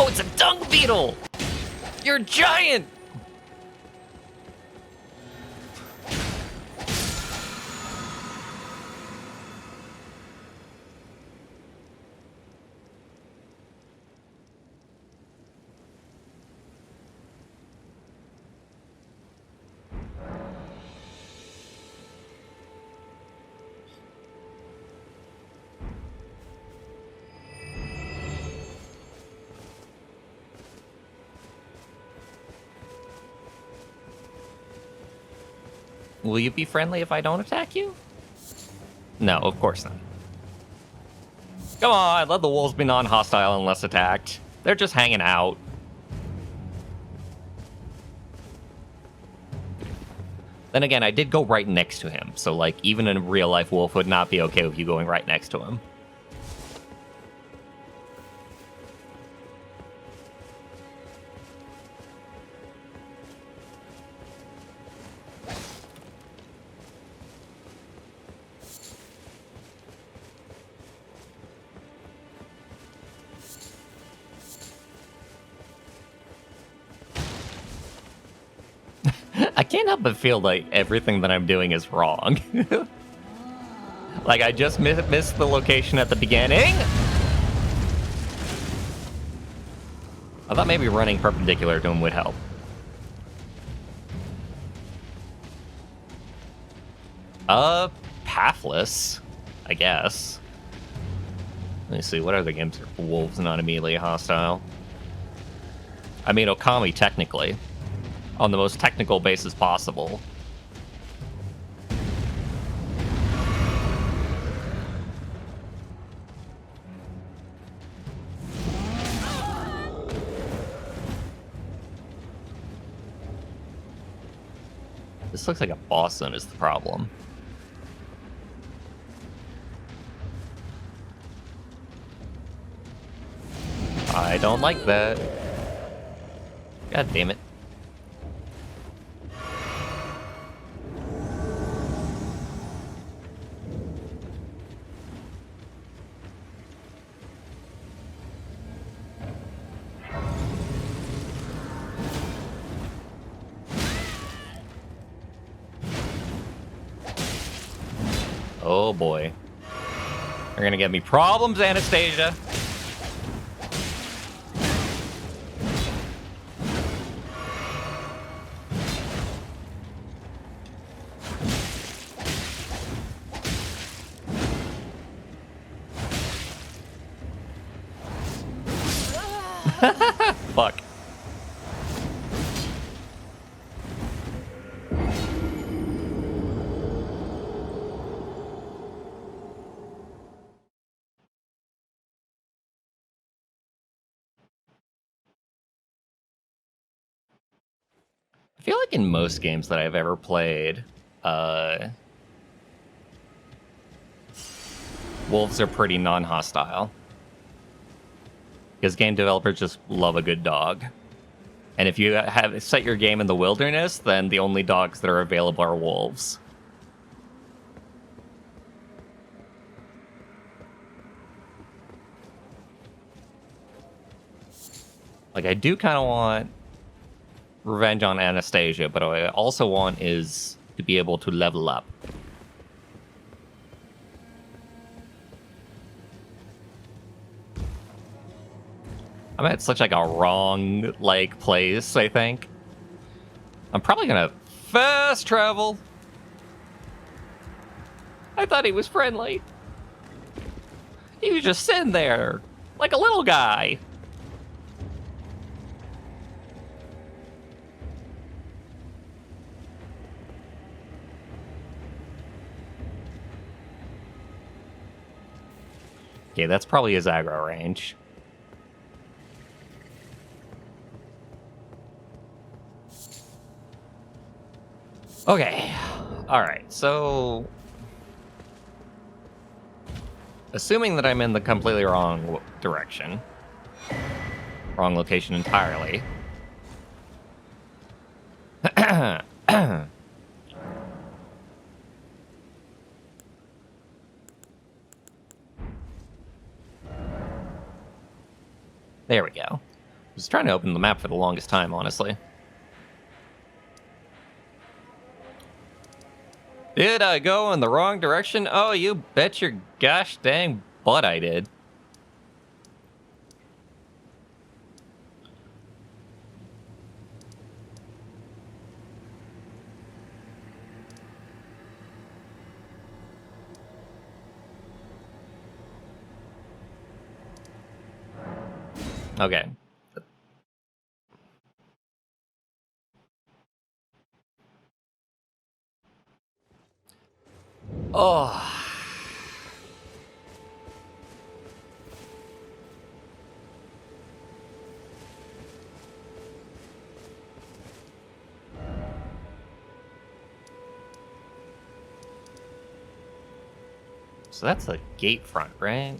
Oh, it's a dung beetle! You're giant! Will you be friendly if I don't attack you? No, of course not. Come on, let the wolves be non-hostile unless attacked. They're just hanging out. Then again, I did go right next to him, so like even a real-life wolf would not be okay with you going right next to him. I can't help but feel like everything that I'm doing is wrong. Like, I just missed the location at the beginning. I thought maybe running perpendicular to him would help. Pathless, I guess. Let me see, what other games are wolves not immediately hostile? I mean, Okami, technically. On the most technical basis possible. This looks like a boss zone is the problem. I don't like that. God damn it. Oh boy. You're gonna give me problems, Anastasia. Fuck. I feel like in most games that I've ever played, wolves are pretty non-hostile. Because game developers just love a good dog. And if you have set your game in the wilderness, then the only dogs that are available are wolves. Like, I do kind of want revenge on Anastasia, but what I also want is to be able to level up. I'm at such like a wrong like place, I think. I'm probably gonna fast travel. I thought he was friendly. He was just sitting there like a little guy. Okay, that's probably his aggro range. Okay. Alright, so... assuming that I'm in the completely wrong direction. Wrong location entirely. There we go. I was trying to open the map for the longest time, honestly. Did I go in the wrong direction? Oh, you bet your gosh dang butt I did. Okay. Oh. So that's the gate front, right?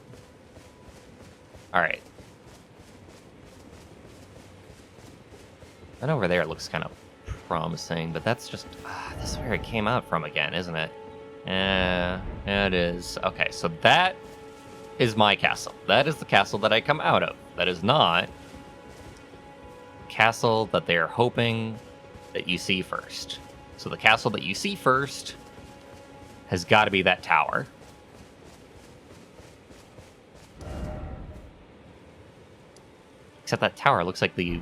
Alright. That over there looks kind of promising, but that's just... this is where it came out from again, isn't it? Yeah, it is. Okay, so that is my castle. That is the castle that I come out of. That is not the castle that they are hoping that you see first. So the castle that you see first has got to be that tower. Except that tower looks like the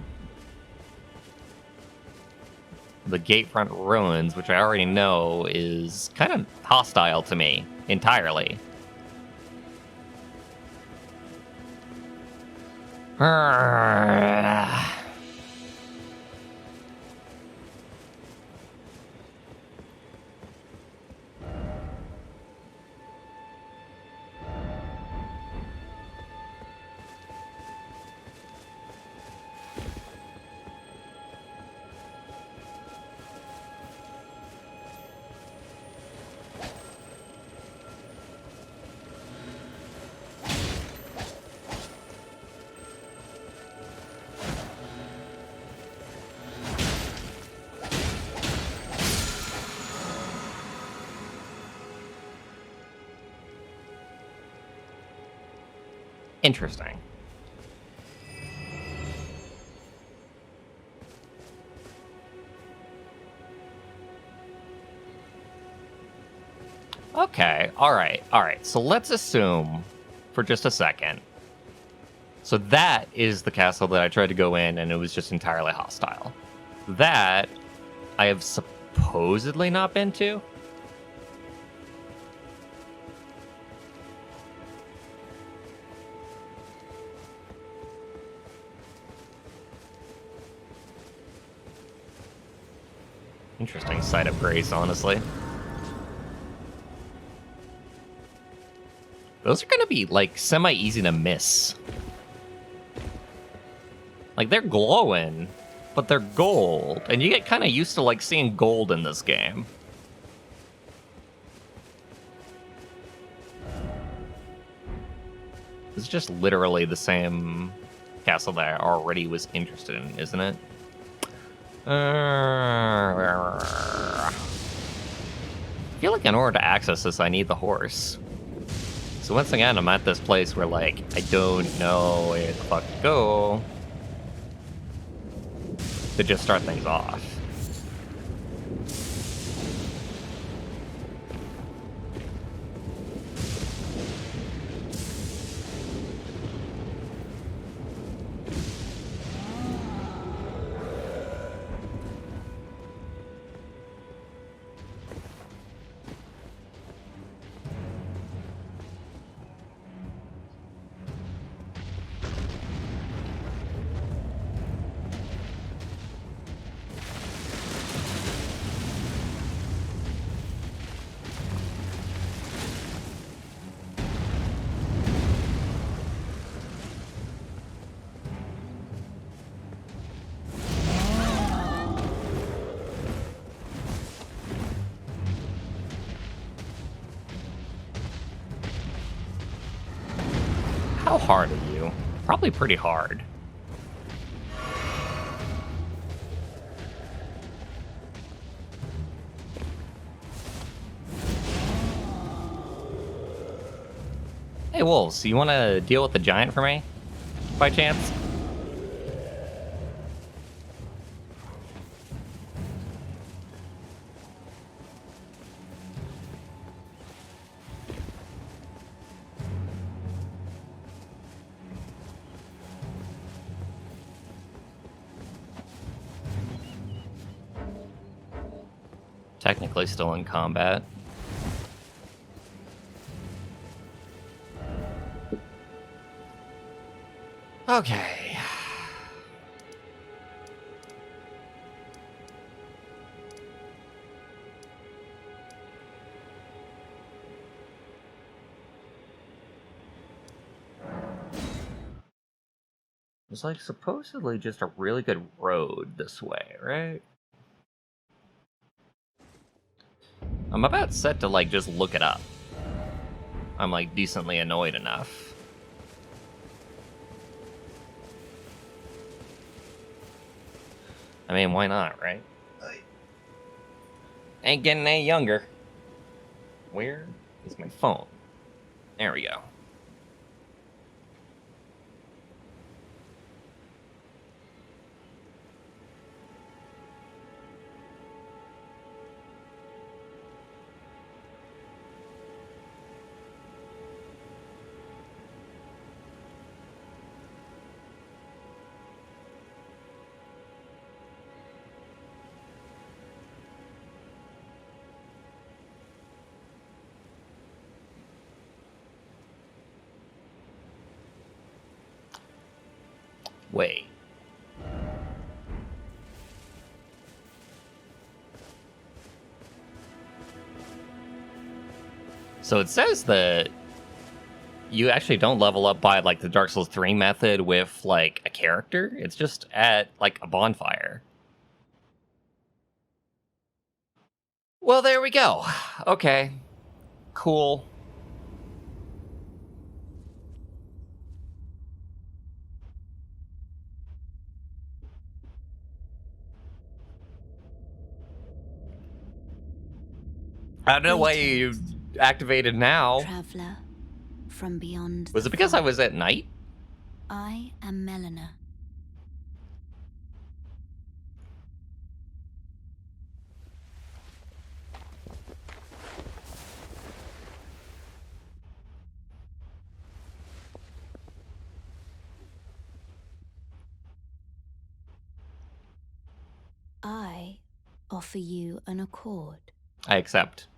gatefront ruins, which I already know is kind of hostile to me entirely. Interesting. Okay, alright. So let's assume for just a second. So that is the castle that I tried to go in and it was just entirely hostile. That I have supposedly not been to. Interesting site of grace, honestly. Those are gonna be, like, semi-easy to miss. Like, they're glowing, but they're gold. And you get kind of used to, like, seeing gold in this game. It's just literally the same castle that I already was interested in, isn't it? I feel like in order to access this, I need the horse. So once again, I'm at this place where, like, I don't know where the fuck to go to just start things off. How hard are you? Probably pretty hard. Hey, Wolves, you want to deal with the giant for me? By chance? Technically still in combat. Okay. There's like supposedly just a really good road this way, right? I'm about set to like just look it up. I'm like decently annoyed enough. I mean, why not, right? Ain't getting any younger. Where is my phone? There we go. Wait. So it says that you actually don't level up by like the Dark Souls 3 method with like a character. It's just at like a bonfire. Well, there we go. Okay. Cool. I don't know why you activated now. Traveler from beyond. Was it because I was at night? I am Melina. I offer you an accord. I accept.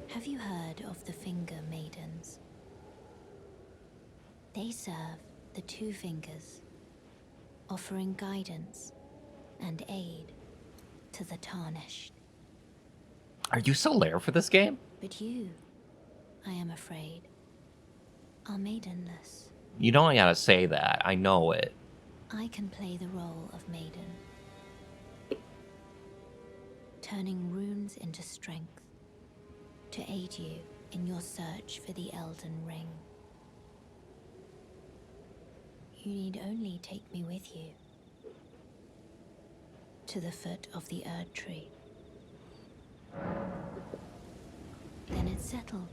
Have you heard of the Finger Maidens? They serve the Two Fingers, offering guidance and aid to the tarnished. Are you so Lair for this game? But you, I am afraid, are maidenless. You don't gotta say that. I know it. I can play the role of maiden, turning runes into strength to aid you in your search for the Elden Ring. You need only take me with you to the foot of the Erd Tree. Then it's settled.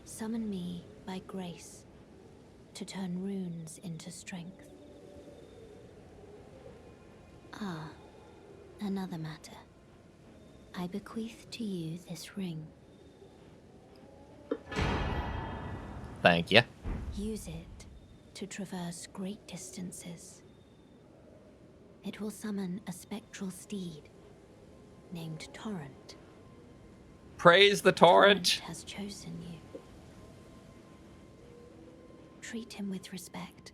Summon me by grace to turn runes into strength. Ah, another matter. I bequeath to you this ring. Thank you. Use it to traverse great distances. It will summon a spectral steed named Torrent. Praise the torrent. Has chosen you. Treat him with respect.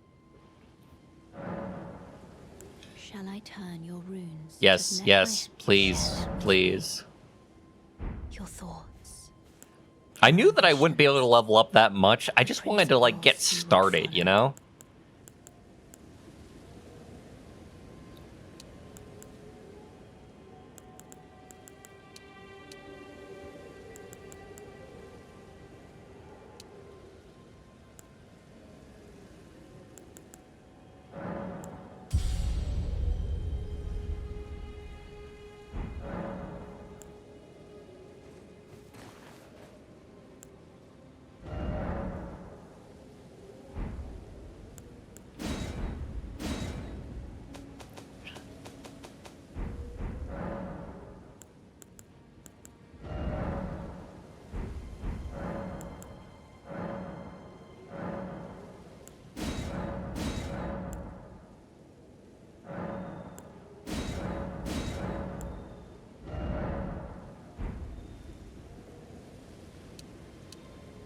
Shall I turn your runes? Yes, yes, please, please. Your thoughts. I knew that I wouldn't be able to level up that much. I just wanted to, like, get started, you know?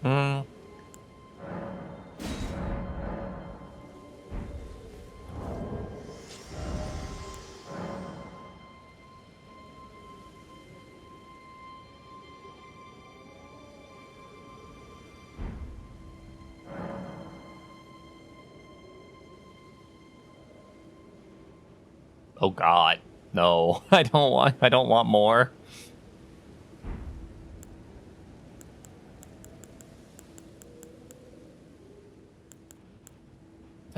Hmm. Oh God, no! I don't want more.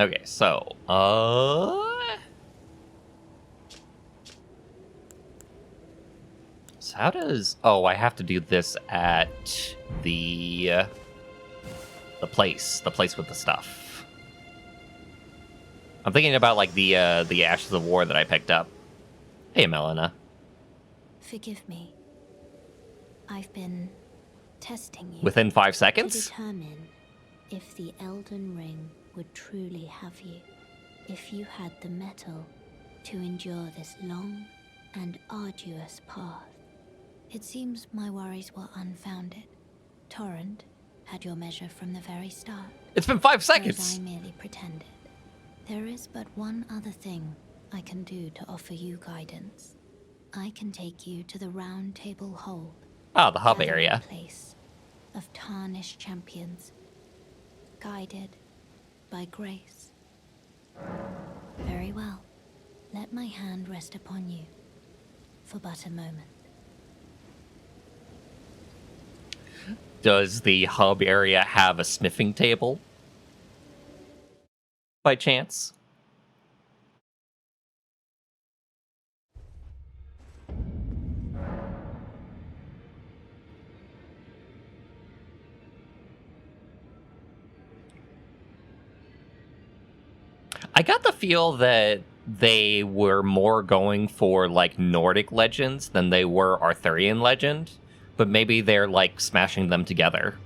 Okay, so so how does? Oh, I have to do this at the place with the stuff. I'm thinking about like the Ashes of War that I picked up. Hey, Melina. Forgive me. I've been testing you. Within 5 to seconds? determine if the Elden Ring would truly have you. If you had the mettle to endure this long and arduous path. It seems my worries were unfounded. Torrent had your measure from the very start. It's been 5 Whereas seconds. I merely pretended. There is but one other thing I can do to offer you guidance. I can take you to the Round Table Hold. Oh, the hub gathering area. Place of tarnished champions, guided by grace. Very well. Let my hand rest upon you for but a moment. Does the hub area have a sniffing table? By chance? I got the feel that they were more going for like Nordic legends than they were Arthurian legend, but maybe they're like smashing them together.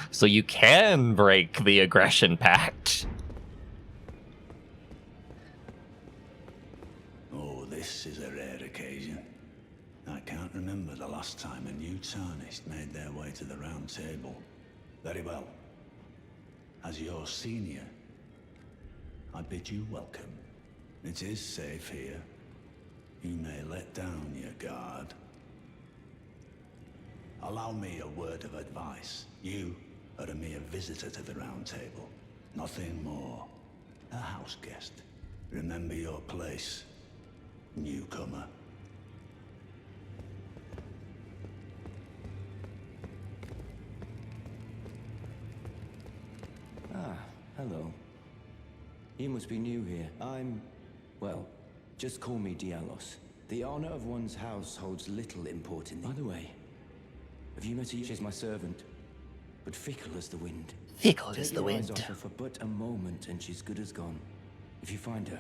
So you can break the aggression pact. Oh, this is a rare occasion. I can't remember the last time a new Tarnished made their way to the Round Table. Very well. As your senior, I bid you welcome. It is safe here. You may let down your guard. Allow me a word of advice. You are a mere visitor to the Round Table. Nothing more. A house guest. Remember your place, newcomer. Ah, hello. You must be new here. Well, just call me Dialos. The honor of one's house holds little import in. By the way, have you met her? She's my servant, but fickle as the wind. Fickle Take as the your eyes wind. off her for but a moment, and she's good as gone. If you find her.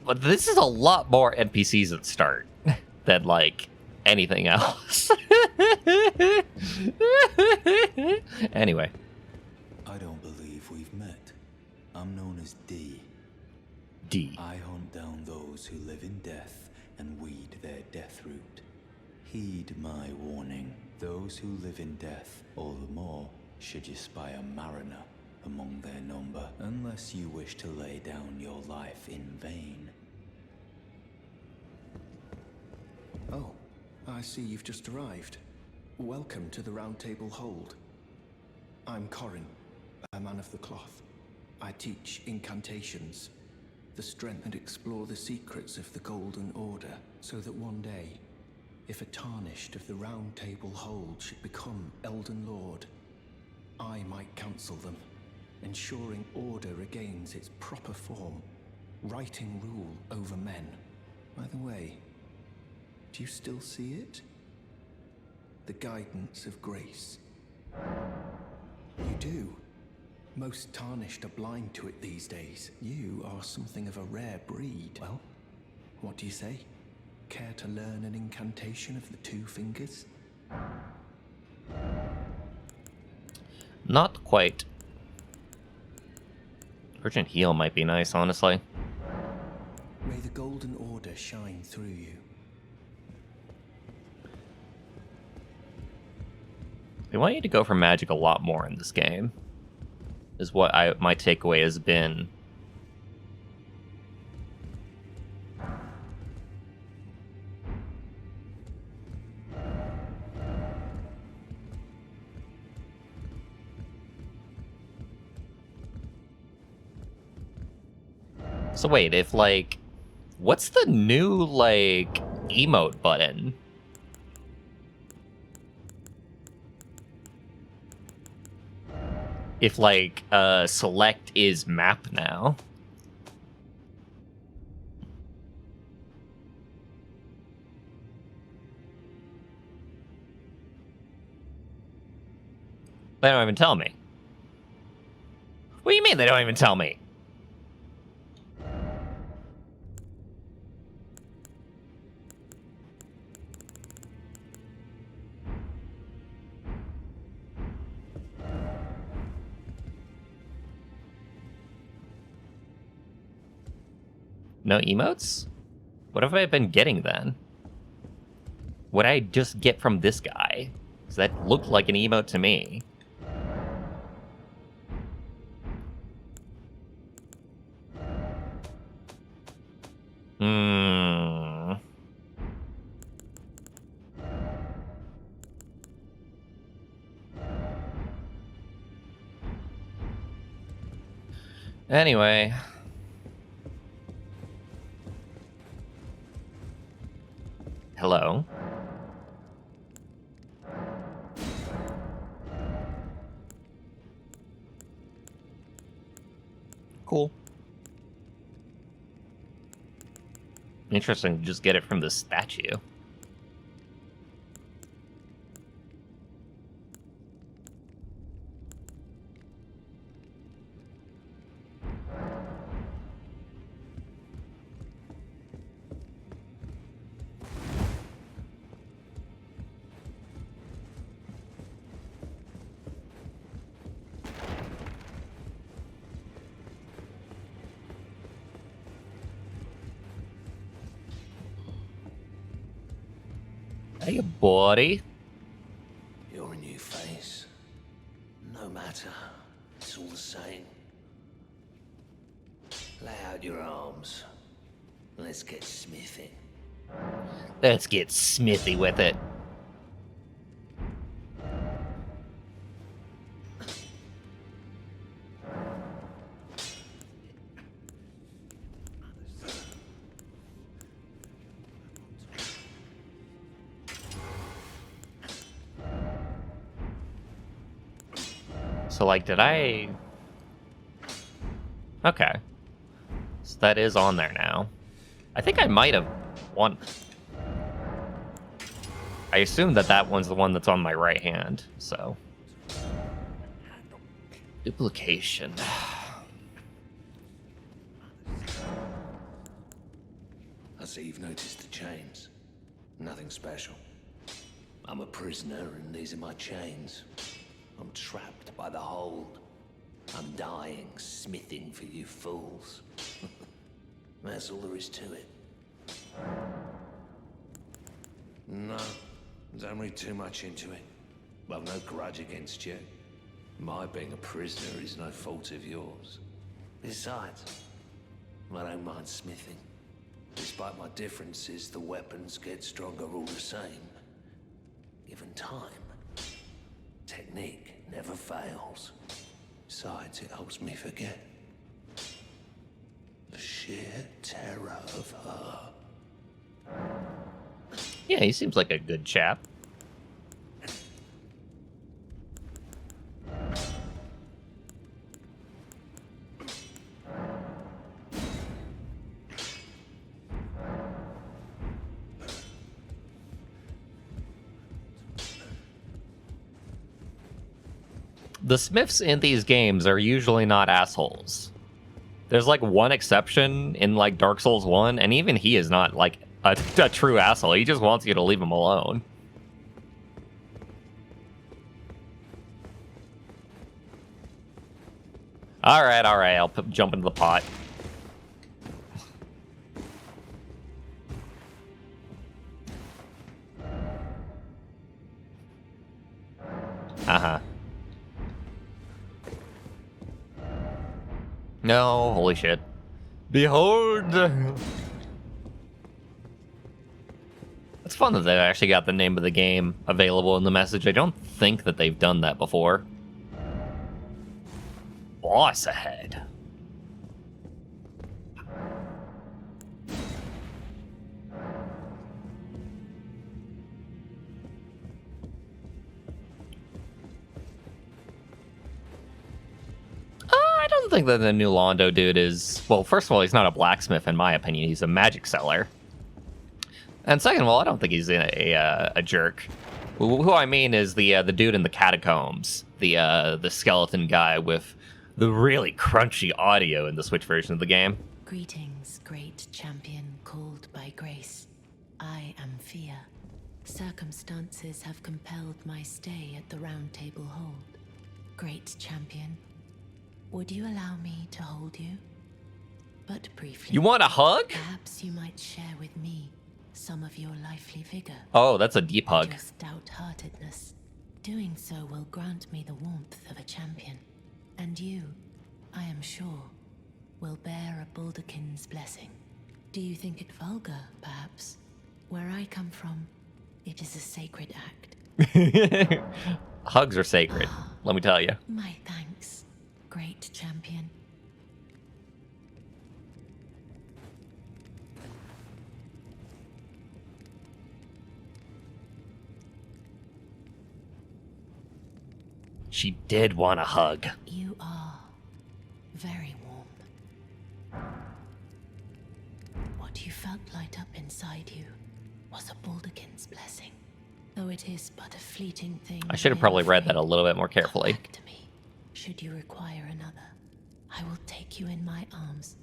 But this is a lot more NPCs at start than, like, anything else. Anyway. I don't believe we've met. I'm known as D. D. I hunt down those who live in death and weed their death root. Heed my warning. Those who live in death, all the more should you spy a mariner among their number, unless you wish to lay down your life in vain. Oh, I see you've just arrived. Welcome to the Round Table Hold. I'm Corin, a man of the cloth. I teach incantations, the strength, and explore the secrets of the Golden Order, so that one day, if a Tarnished of the Round Table Hold should become Elden Lord, I might counsel them, ensuring order regains its proper form, righting rule over men. By the way, do you still see it? The guidance of grace. You do. Most Tarnished are blind to it these days. You are something of a rare breed. Well, what do you say? Care to learn an incantation of the Two Fingers? Not quite. Urgent heal might be nice, honestly. May the Golden Order shine through you. They want you to go for magic a lot more in this game, is what my takeaway has been. So wait, if like, what's the new like emote button? If like select is map now. They don't even tell me. What do you mean they don't even tell me? No emotes? What have I been getting then? What did I just get from this guy? Because that looked like an emote to me. Hmm. Anyway. Hello. Cool. Interesting to just get it from the statue. Hey, buddy. You're a new face. No matter. It's all the same. Lay out your arms. Let's get smithing. Let's get smithy with it. So, like, did I... Okay. So that is on there now. I think I might have won. I assume that that one's the one that's on my right hand, so... Duplication. I see you've noticed the chains. Nothing special. I'm a prisoner and these are my chains. I'm trapped by the hold. I'm dying, smithing for you fools. That's all there is to it. No, don't read too much into it. I've no grudge against you. My being a prisoner is no fault of yours. Besides, I don't mind smithing. Despite my differences, the weapons get stronger all the same. Given time, technique never fails. Besides, it helps me forget the sheer terror of her. Yeah, he seems like a good chap. The smiths in these games are usually not assholes. There's like one exception in like Dark Souls 1, and even he is not like a true asshole. He just wants you to leave him alone. Alright, I'll jump into the pot. Uh-huh. No, holy shit. Behold! It's fun that they actually got the name of the game available in the message. I don't think that they've done that before. Boss ahead. I don't think that the new Londo dude is... Well, first of all, he's not a blacksmith, in my opinion. He's a magic seller. And second of all, I don't think he's a jerk. Who I mean is the dude in the catacombs. The skeleton guy with the really crunchy audio in the Switch version of the game. Greetings, great champion called by grace. I am Fia. Circumstances have compelled my stay at the Round Table Hold. Great champion, would you allow me to hold you? But briefly. You want a hug? Perhaps you might share with me some of your lively vigor. Oh, that's a deep hug. Your stout-heartedness. Doing so will grant me the warmth of a champion. And you, I am sure, will bear a Baldakin's blessing. Do you think it vulgar, perhaps? Where I come from, it is a sacred act. Hugs are sacred, let me tell you. My thanks, great champion. She did want a hug. You are very warm. What you felt light up inside you was a Baldakin's blessing. Though it is but a fleeting thing. I should have probably read that a little bit more carefully. Come back to me, should you require another. I will take you in my arms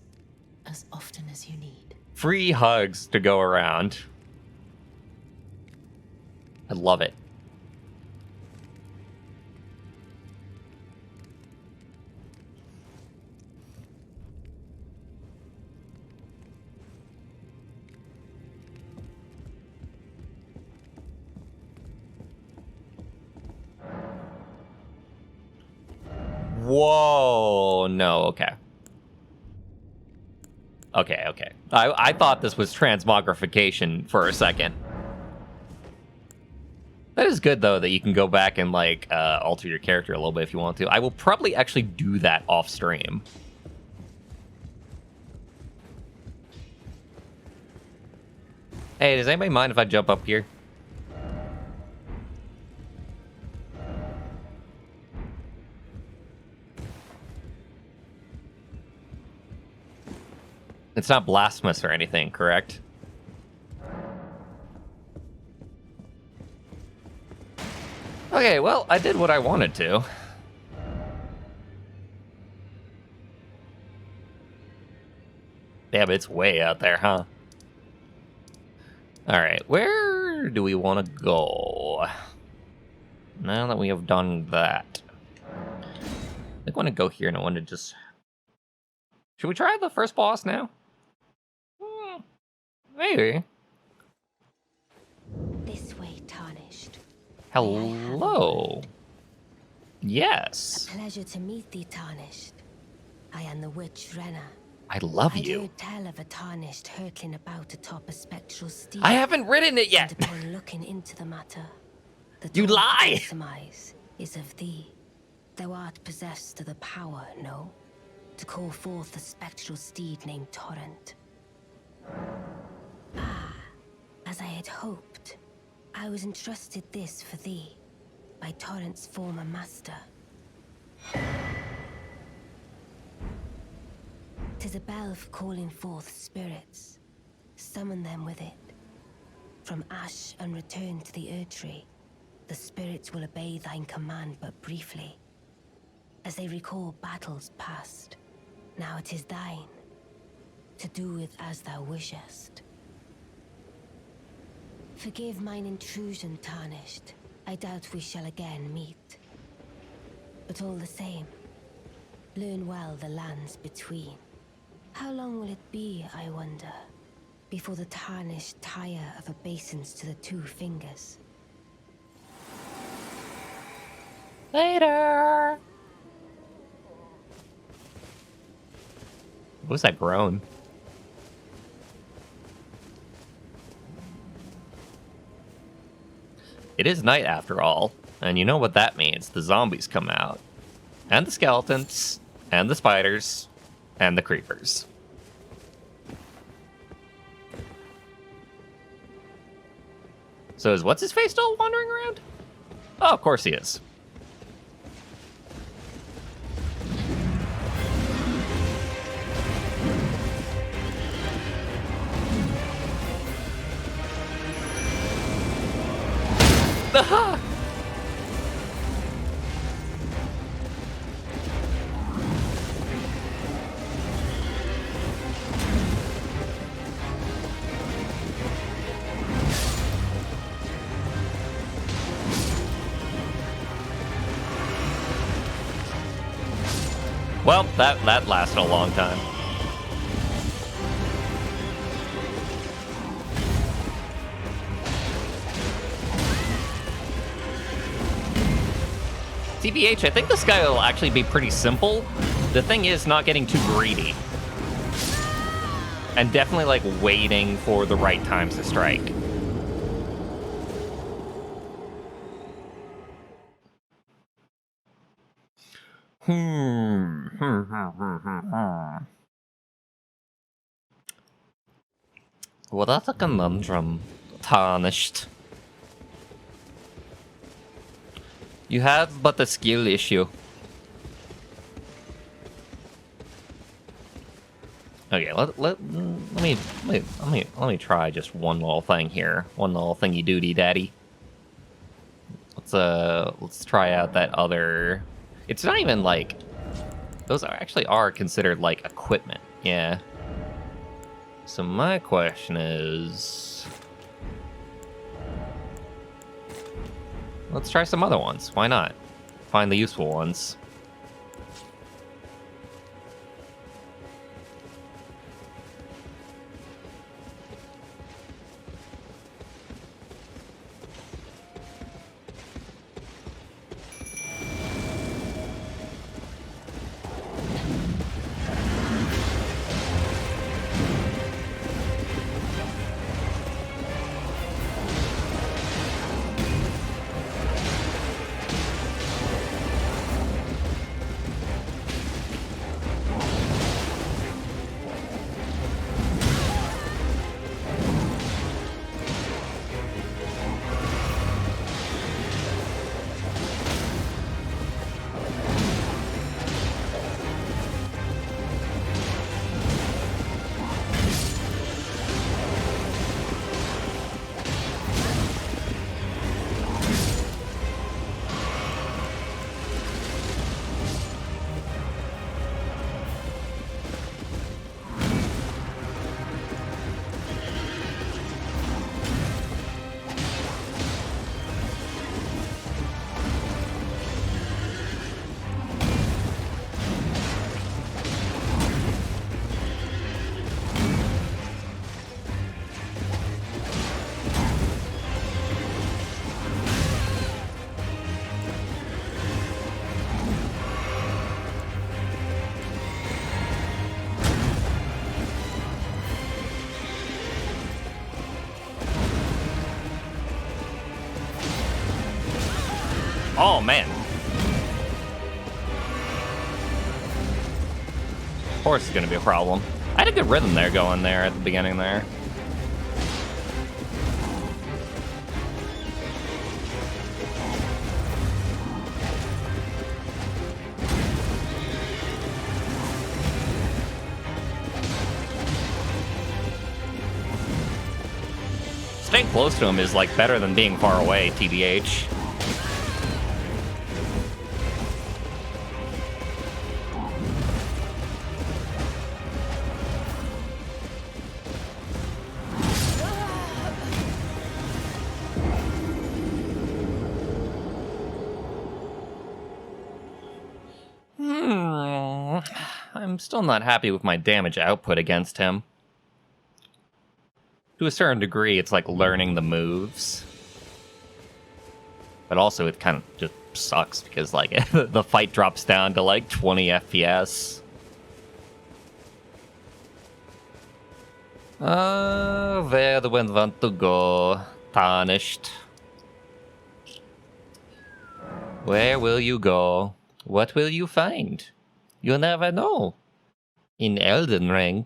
as often as you need. Free hugs to go around. I love it. no, okay. Okay. I thought this was transmogrification for a second. That is good, though, that you can go back and, like, alter your character a little bit if you want to. I will probably actually do that off-stream. Hey, does anybody mind if I jump up here? It's not blasphemous or anything, correct? Okay, well, I did what I wanted to. Yeah, but it's way out there, huh? Alright, where do we want to go? Now that we have done that. I want to go here and I want to just... Should we try the first boss now? Maybe. This way, Tarnished. Hello. Yes. A pleasure to meet thee, Tarnished. I am the witch Renna. I love I you. heard tell of a Tarnished hurtling about atop a spectral steed. I haven't ridden it yet. And upon looking into the matter, the You thought lie. I surmise is of thee. Thou art possessed of the power, no? To call forth a spectral steed named Torrent. Ah, as I had hoped, I was entrusted this for thee by Torrent's former master. 'Tis a bell for calling forth spirits. Summon them with it. From ash and return to the Erdtree, the spirits will obey thine command but briefly. As they recall battles past, now it is thine, to do with as thou wishest. Forgive mine intrusion, Tarnished. I doubt we shall again meet. But all the same, learn well the lands between. How long will it be, I wonder, before the Tarnished tire of obeisance to the two fingers? Later. What was that groan? It is night after all, and you know what that means. The zombies come out. And the skeletons, and the spiders, and the creepers. So is what's-his-face still wandering around? Oh, of course he is. Aha! Well, that lasted a long time. TBH, I think this guy will actually be pretty simple. The thing is not getting too greedy. And definitely, like, waiting for the right times to strike. Well, that's a conundrum. Tarnished. You have but a skill issue. Okay, let me try just one little thing here. One little thingy doody daddy. Let's try out that other. It's not even like those are considered like equipment. Yeah. So my question is, let's try some other ones. Why not? Find the useful ones. Oh, man. Horse is going to be a problem. I had a good rhythm there going there at the beginning there. Staying close to him is, like, better than being far away, TBH. I'm still not happy with my damage output against him. To a certain degree, it's like learning the moves. But also, it kind of just sucks because, like, the fight drops down to, like, 20 FPS. Where do we want to go? Tarnished. Where will you go? What will you find? You never know. In Elden Ring.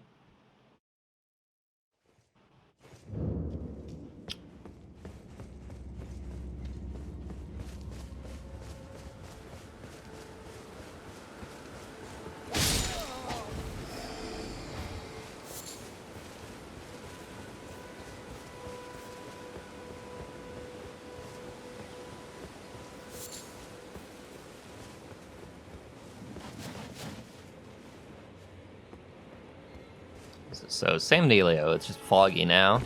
So, same dealio, it's just foggy now.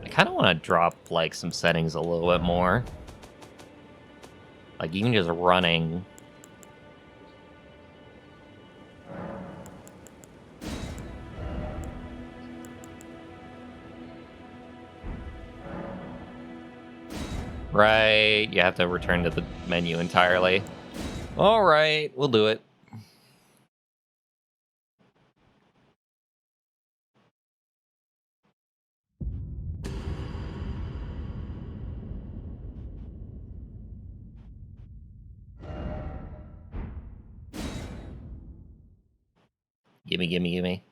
I kind of want to drop, like, some settings a little bit more. Like, even just running. Right, you have to return to the menu entirely. Alright, we'll do it. Gimme, gimme, gimme.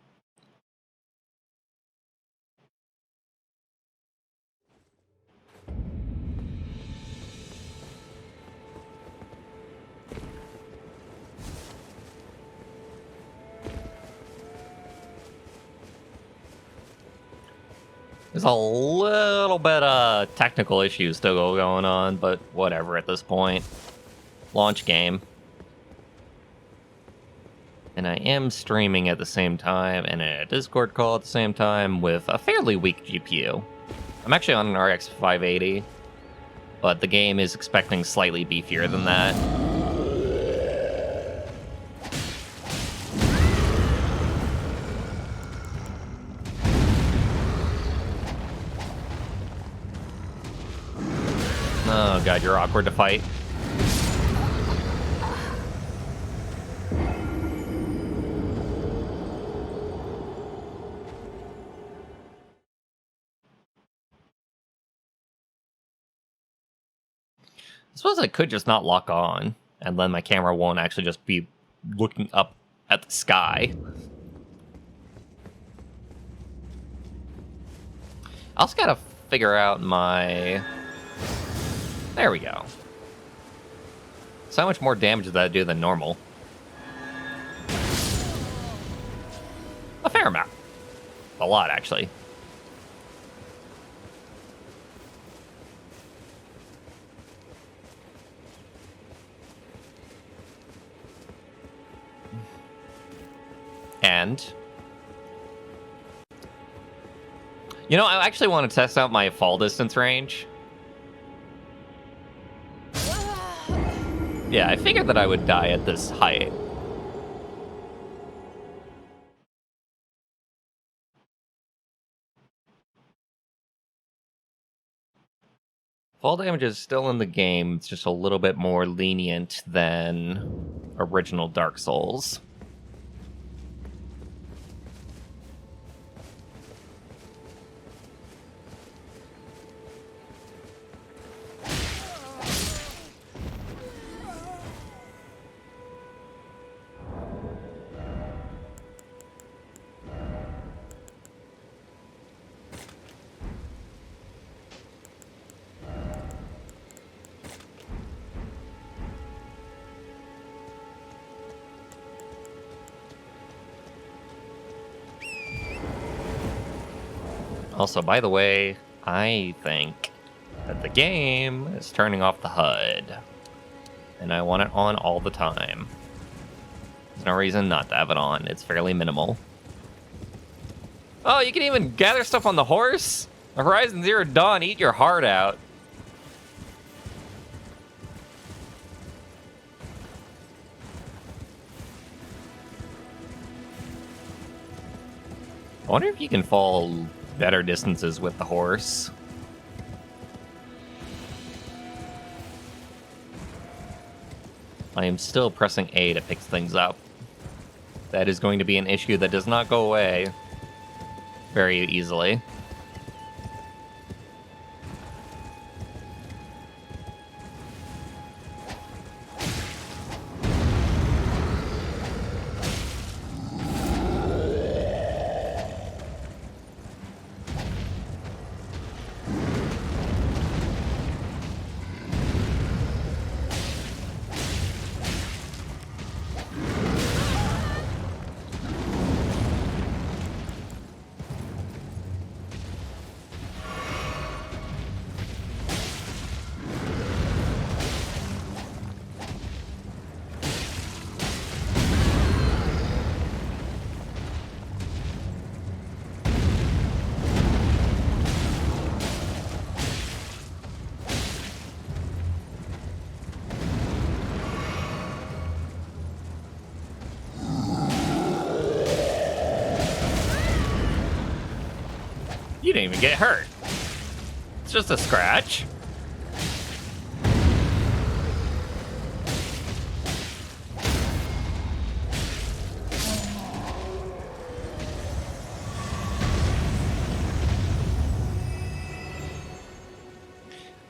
There's a little bit of technical issues still going on, but whatever at this point. Launch game. And I am streaming at the same time and a Discord call at the same time with a fairly weak GPU. I'm actually on an RX 580, but the game is expecting slightly beefier than that. Oh god, you're awkward to fight. I suppose I could just not lock on, and then my camera won't actually just be looking up at the sky. I also gotta figure out my... There we go. So how much more damage does that do than normal? A fair amount. A lot, actually. And... You know, I actually want to test out my fall distance range. Yeah, I figured that I would die at this height. Fall damage is still in the game, it's just a little bit more lenient than original Dark Souls. Also, by the way, I think that the game is turning off the HUD, and I want it on all the time. There's no reason not to have it on. It's fairly minimal. Oh, you can even gather stuff on the horse? Horizon Zero Dawn, eat your heart out. I wonder if you can fall better distances with the horse. I am still pressing A to pick things up. That is going to be an issue that does not go away very easily. You didn't even get hurt. It's just a scratch.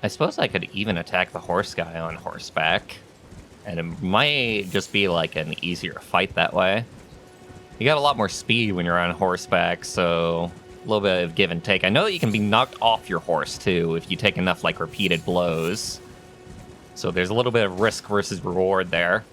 I suppose I could even attack the horse guy on horseback, and it might just be like an easier fight that way. You got a lot more speed when you're on horseback, so a little bit of give and take. I know that you can be knocked off your horse too if you take enough like repeated blows. So there's a little bit of risk versus reward there.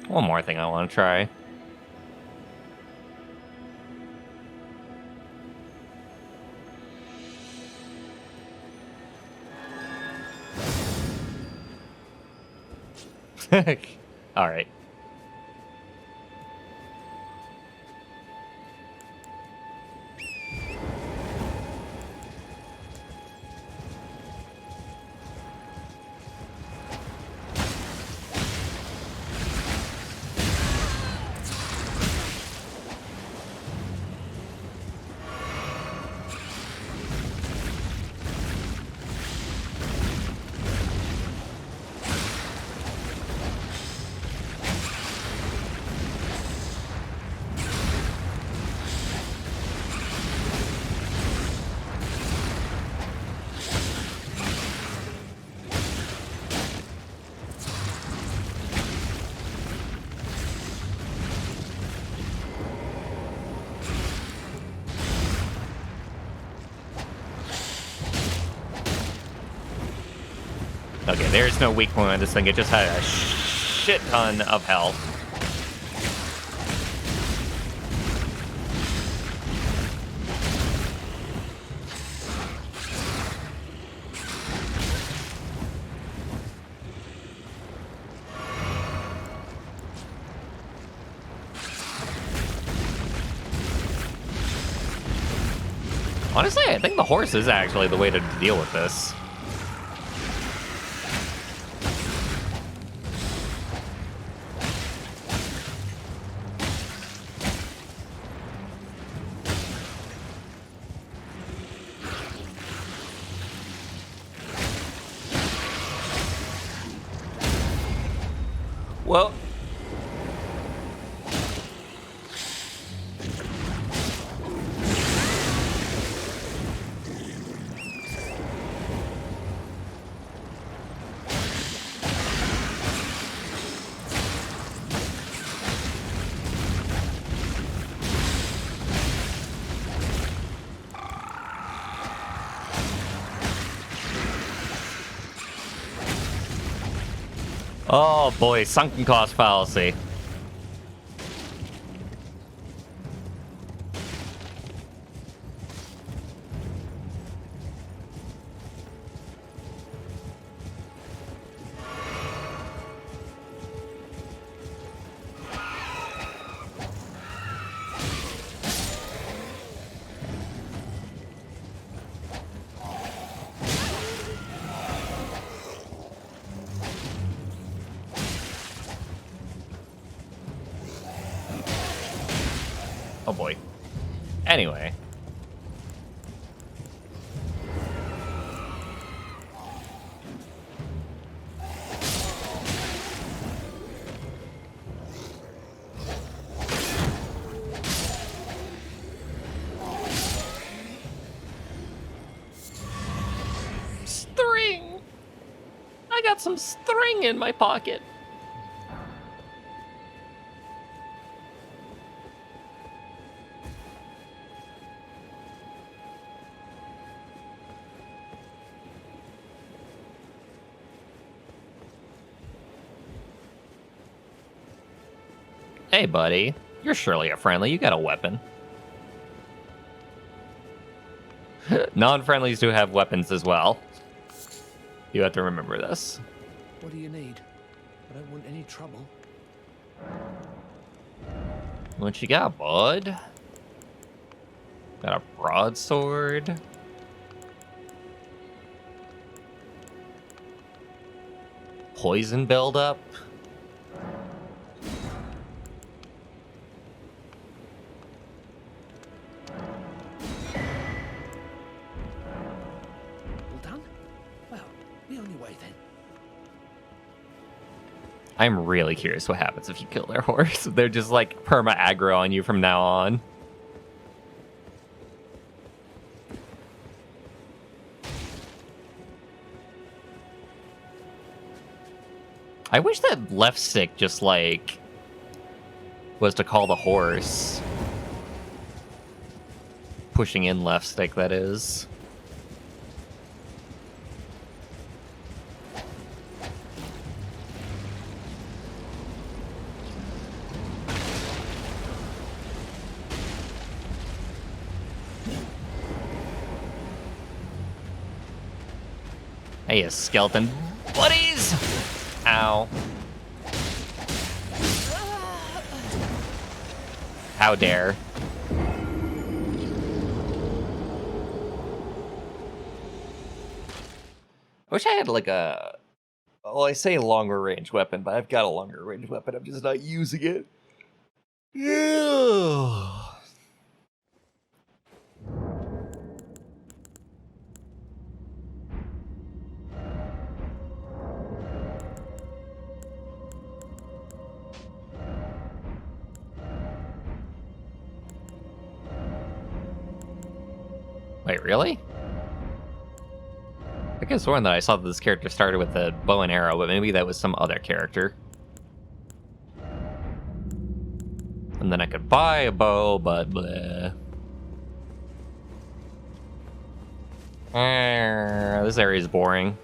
One more thing I want to try. All right. Okay, there's no weak point on this thing. It just had a shit ton of health. Honestly, I think the horse is actually the way to deal with this. Well, oh boy, sunken cost fallacy. Oh boy. Anyway. String! I got some string in my pocket. Hey, buddy. You're surely a friendly. You got a weapon. Non-friendlies do have weapons as well. You have to remember this. What do you need? I don't want any trouble. What you got, bud? Got a broadsword. Poison buildup. All done? Well, be on your way then. I'm really curious what happens if you kill their horse. They're just like perma aggro on you from now on. I wish that left stick just like was to call the horse. Pushing in left stick, that is. Hey, you skeleton buddies! Ow. How dare. I wish I had like a... Well, I say longer range weapon, but I've got a longer range weapon. I'm just not using it. Yeah. Wait, really? I could have sworn that I saw that this character started with a bow and arrow, but maybe that was some other character. And then I could buy a bow, but bleh. This area is boring.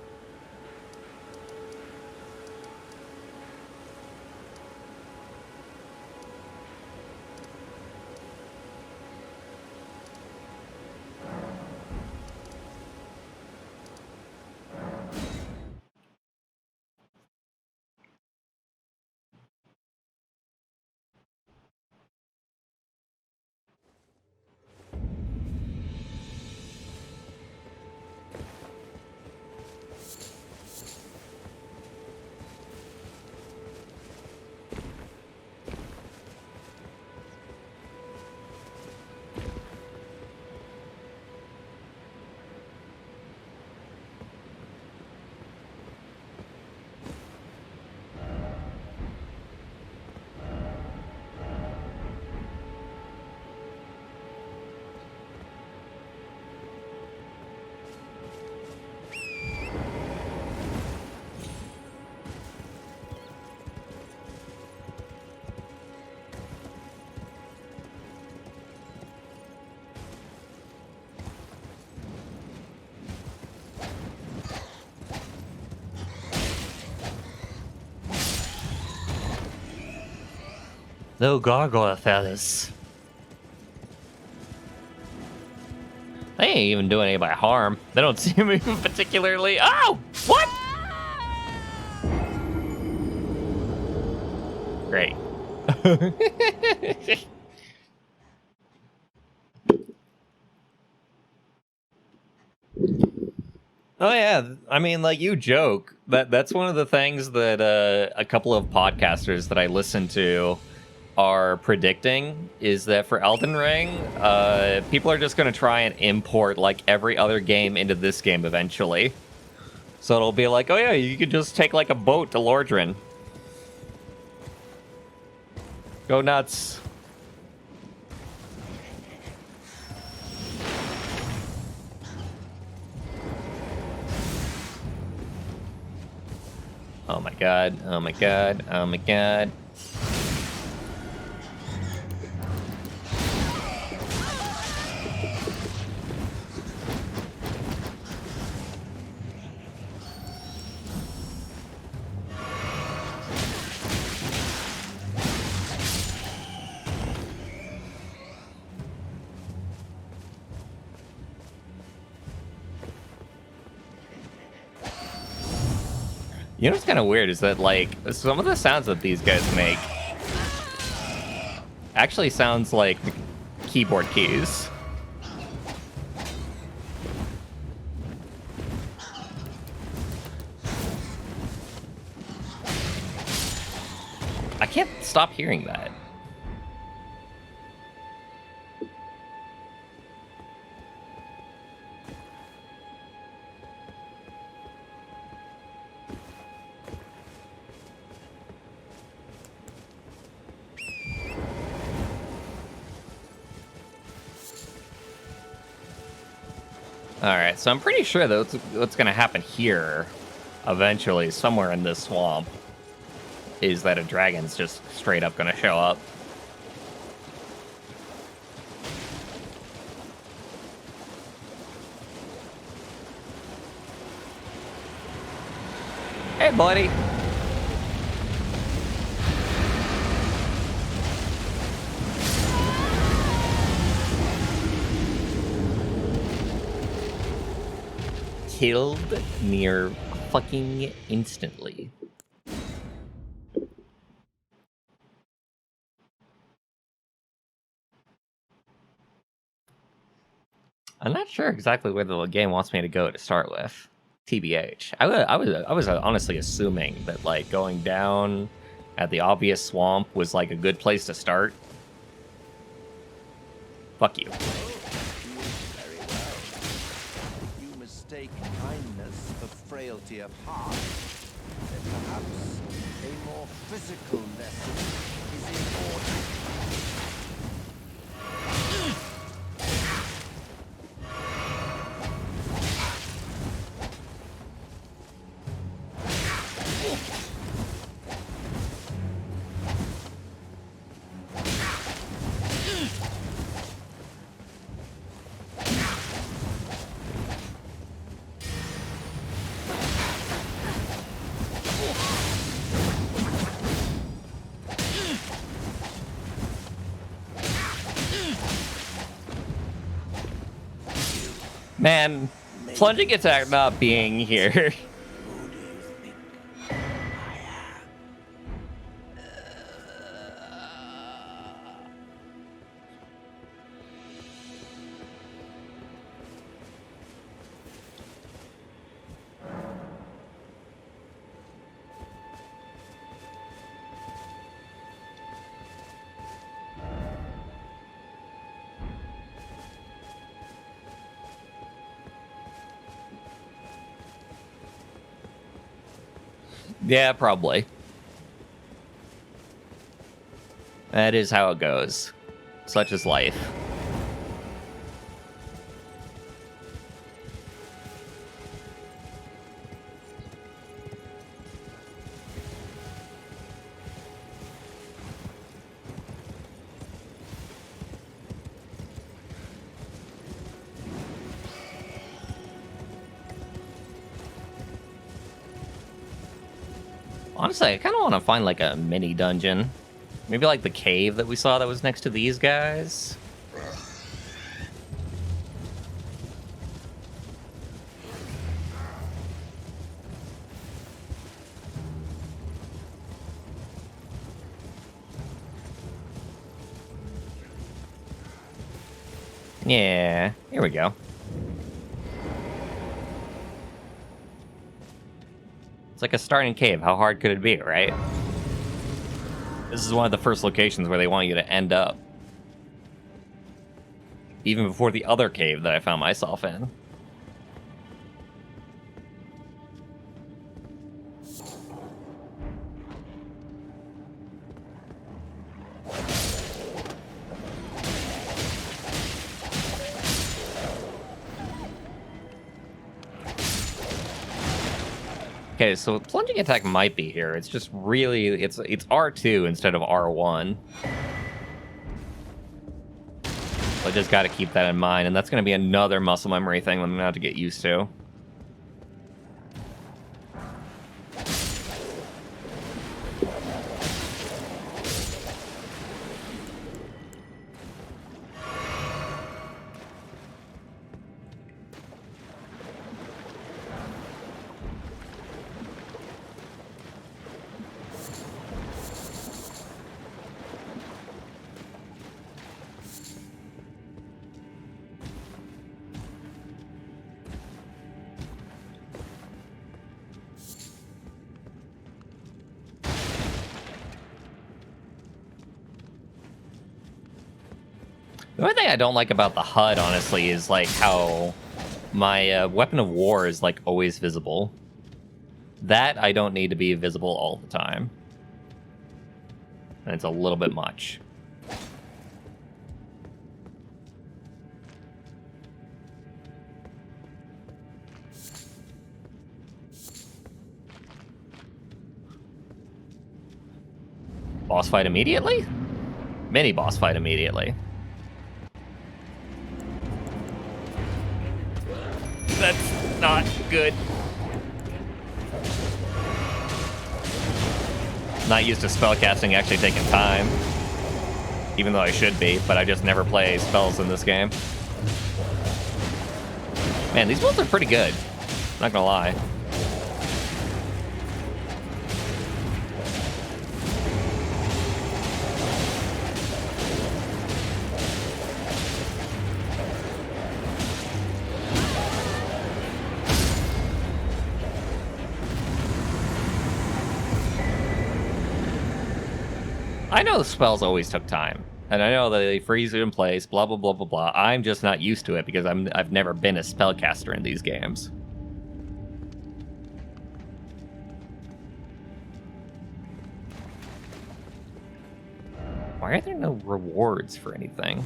No gargoyle feathers. They ain't even doing anybody harm. They don't seem even particularly. Oh! What? Great. Oh yeah, I mean, like, you joke that's one of the things that a couple of podcasters that I listen to are predicting is that for Elden Ring, people are just going to try and import like every other game into this game eventually. So it'll be like, oh yeah, you could just take like a boat to Lordran. Go nuts. Oh my god, oh my god, oh my god. You know what's kind of weird is that, like, some of the sounds that these guys make actually sounds like the keyboard keys. I can't stop hearing that. Alright, so I'm pretty sure that what's going to happen here, eventually, somewhere in this swamp, is that a dragon's just straight up going to show up. Hey, buddy! Killed near fucking instantly. I'm not sure exactly where the game wants me to go to start with. TBH. I was honestly assuming that like going down at the obvious swamp was like a good place to start. Fuck you. Kindness for frailty of heart, then perhaps a more physical lesson is in order. Man, plunging attack not being here. Yeah, probably. That is how it goes. Such is life. Honestly, I kind of want to find like a mini dungeon Maybe like the cave that we saw that was next to these guys? Yeah, here we go. It's like a starting cave. How hard could it be, right? This is one of the first locations where they want you to end up. Even before the other cave that I found myself in. Okay, so plunging attack might be here. It's just really it's R2 instead of R1. So I just got to keep that in mind, and that's going to be another muscle memory thing that I'm going to have to get used to. The only thing I don't like about the HUD, honestly, is like how my weapon of war is like always visible. That I don't need to be visible all the time. And it's a little bit much. Boss fight immediately? Mini boss fight immediately. That's not good. Not used to spellcasting actually taking time. Even though I should be, but I just never play spells in this game. Man, these builds are pretty good. Not gonna lie. I know the spells always took time, and I know that they freeze in place, blah, blah, blah, blah, blah. I'm just not used to it because I've never been a spellcaster in these games. Why are there no rewards for anything?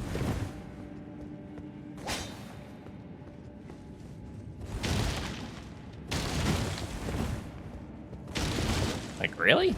Like, really?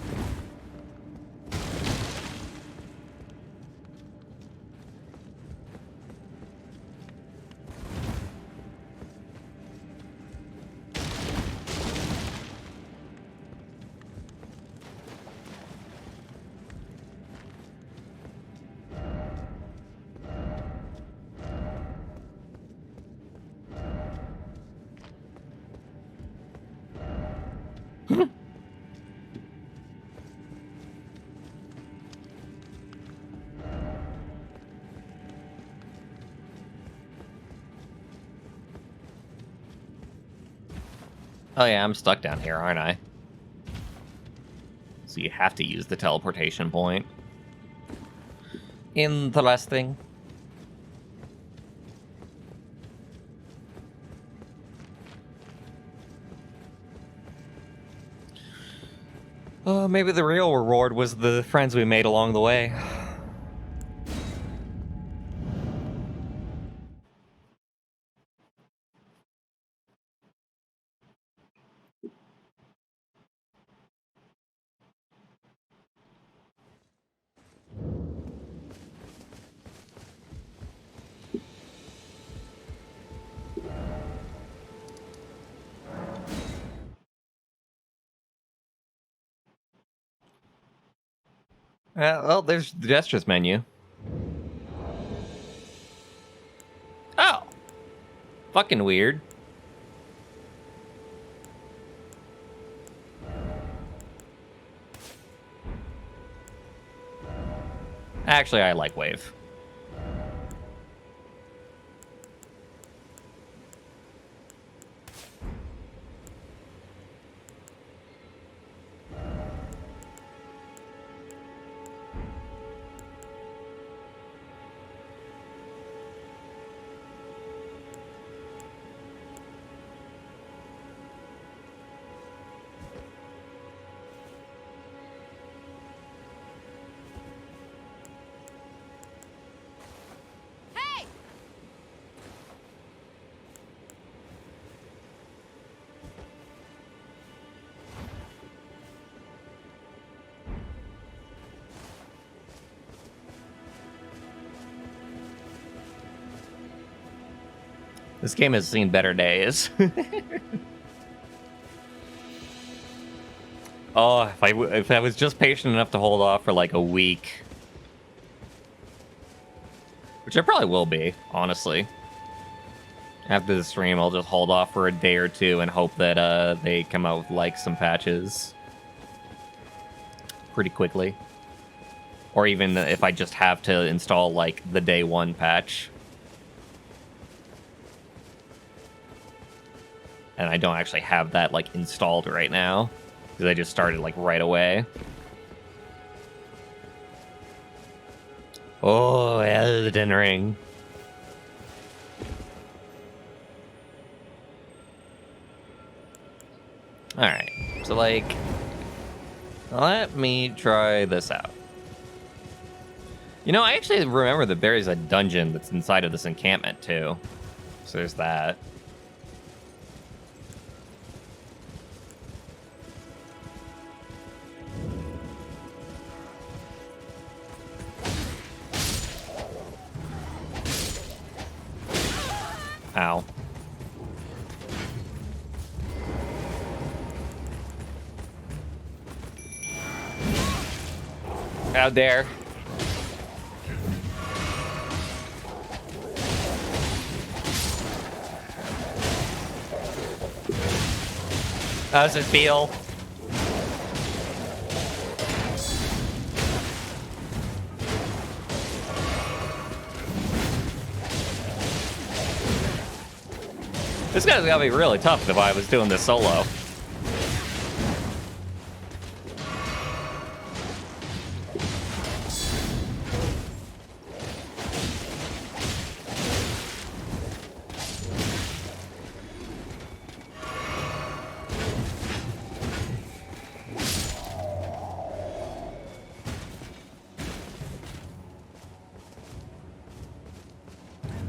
Oh yeah, I'm stuck down here, aren't I? So you have to use the teleportation point. Interesting. Maybe the real reward was the friends we made along the way. Well, there's the gestures menu. Oh. Fucking weird. Actually, I like Wave. This game has seen better days. Oh, if I was just patient enough to hold off for like a week. Which I probably will be, honestly. After the stream, I'll just hold off for a day or two and hope that they come out with like some patches pretty quickly. Or even if I just have to install like the day one patch. And I don't actually have that like installed right now because I just started like right away. Oh, Elden Ring. Alright, so like, let me try this out. You know, I actually remember that there is a dungeon that's inside of this encampment too. So there's that. Ow. Out there. How does it feel? This guy's gotta be really tough if I was doing this solo.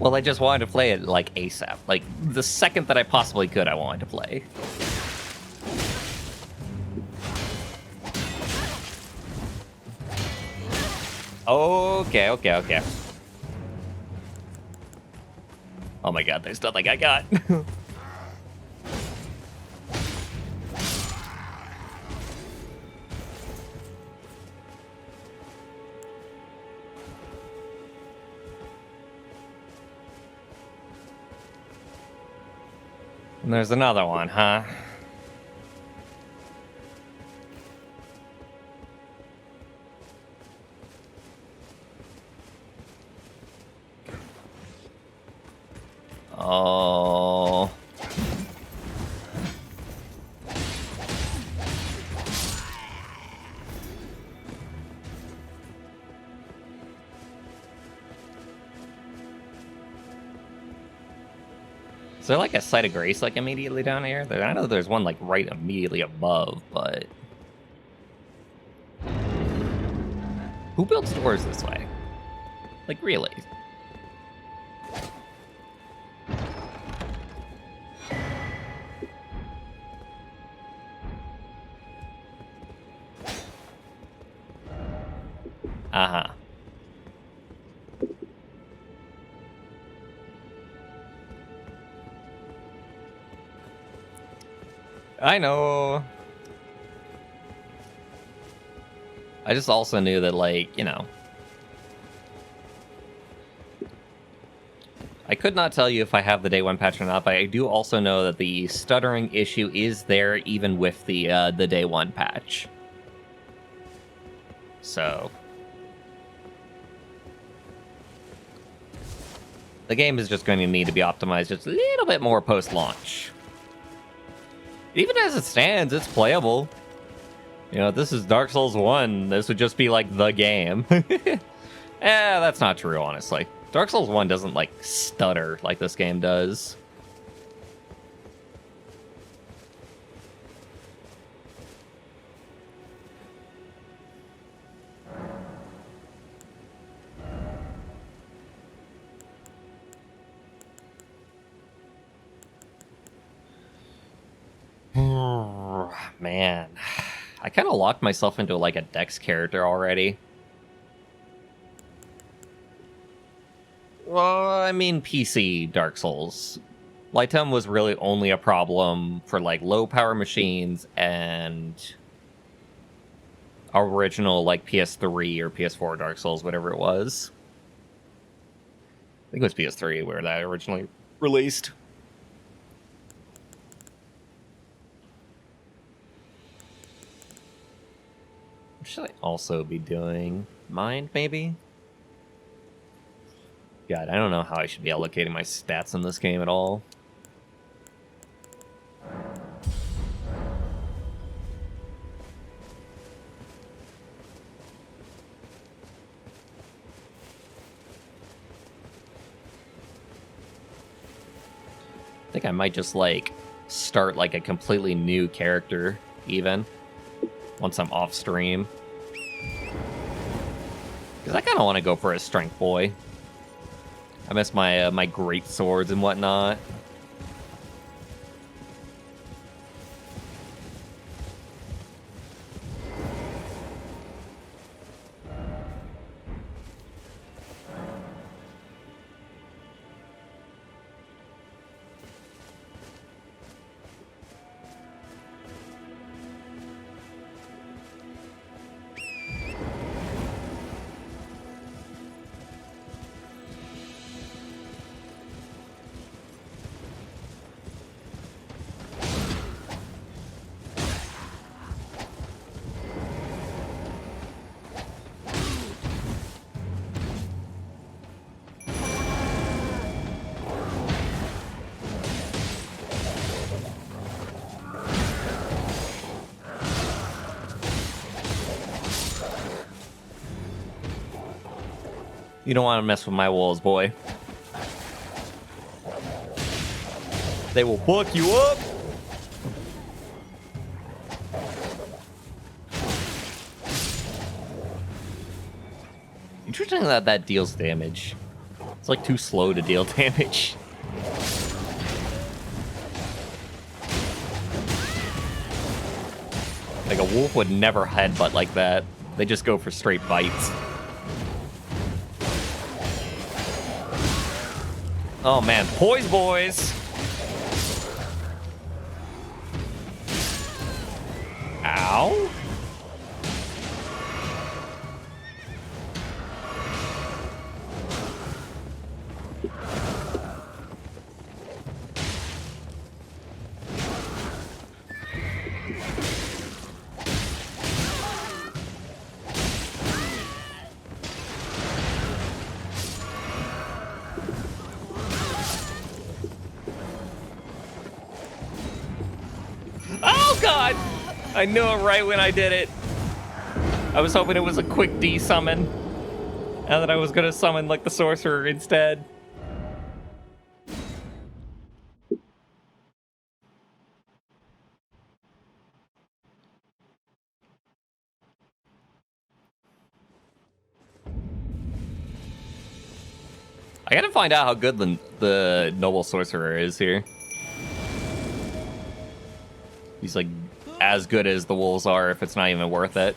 Well, I just wanted to play it, like, ASAP. Like, the second that I possibly could, I wanted to play. Okay. Oh my god, there's nothing I got. And there's another one, huh? Oh. Is there like a site of grace like immediately down here? I know there's one like right immediately above, but who builds doors this way? Like really? Uh-huh. I know. I just also knew that, like, you know, I could not tell you if I have the day 1 patch or not, but I do also know that the stuttering issue is there even with the day 1 patch. So the game is just going to need to be optimized just a little bit more post-launch. Even as it stands, it's playable. You know, this is Dark Souls 1. This would just be like the game. That's not true, honestly. Dark Souls 1 doesn't, like, stutter like this game does. Man, I kind of locked myself into, like, a Dex character already. Well, I mean PC Dark Souls. Lightem was really only a problem for, like, low-power machines and original, like, PS3 or PS4 Dark Souls, whatever it was. I think it was PS3 where that originally released. What should I also be doing? Mind, maybe? God, I don't know how I should be allocating my stats in this game at all. I think I might just, like, start, like, a completely new character, even, once I'm off stream. Because I kind of want to go for a strength boy. I miss my my great swords and whatnot. You don't want to mess with my walls, boy. They will fuck you up. Interesting that that deals damage. It's like too slow to deal damage. Like a wolf would never headbutt like that. They just go for straight bites. Oh man, poise boys! Ow! I knew it right when I did it. I was hoping it was a quick D-summon, and that I was gonna summon, like, the sorcerer instead. I gotta find out how good the noble sorcerer is here. He's like as good as the wolves are, if it's not even worth it.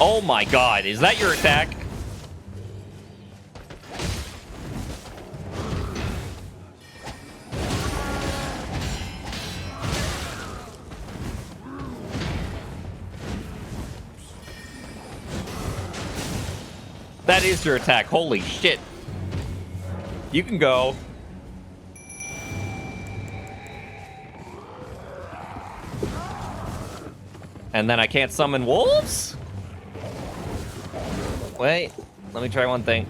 Oh my god, is that your attack? that is your attack. Holy shit. You can go. And then I can't summon wolves? Wait, let me try one thing.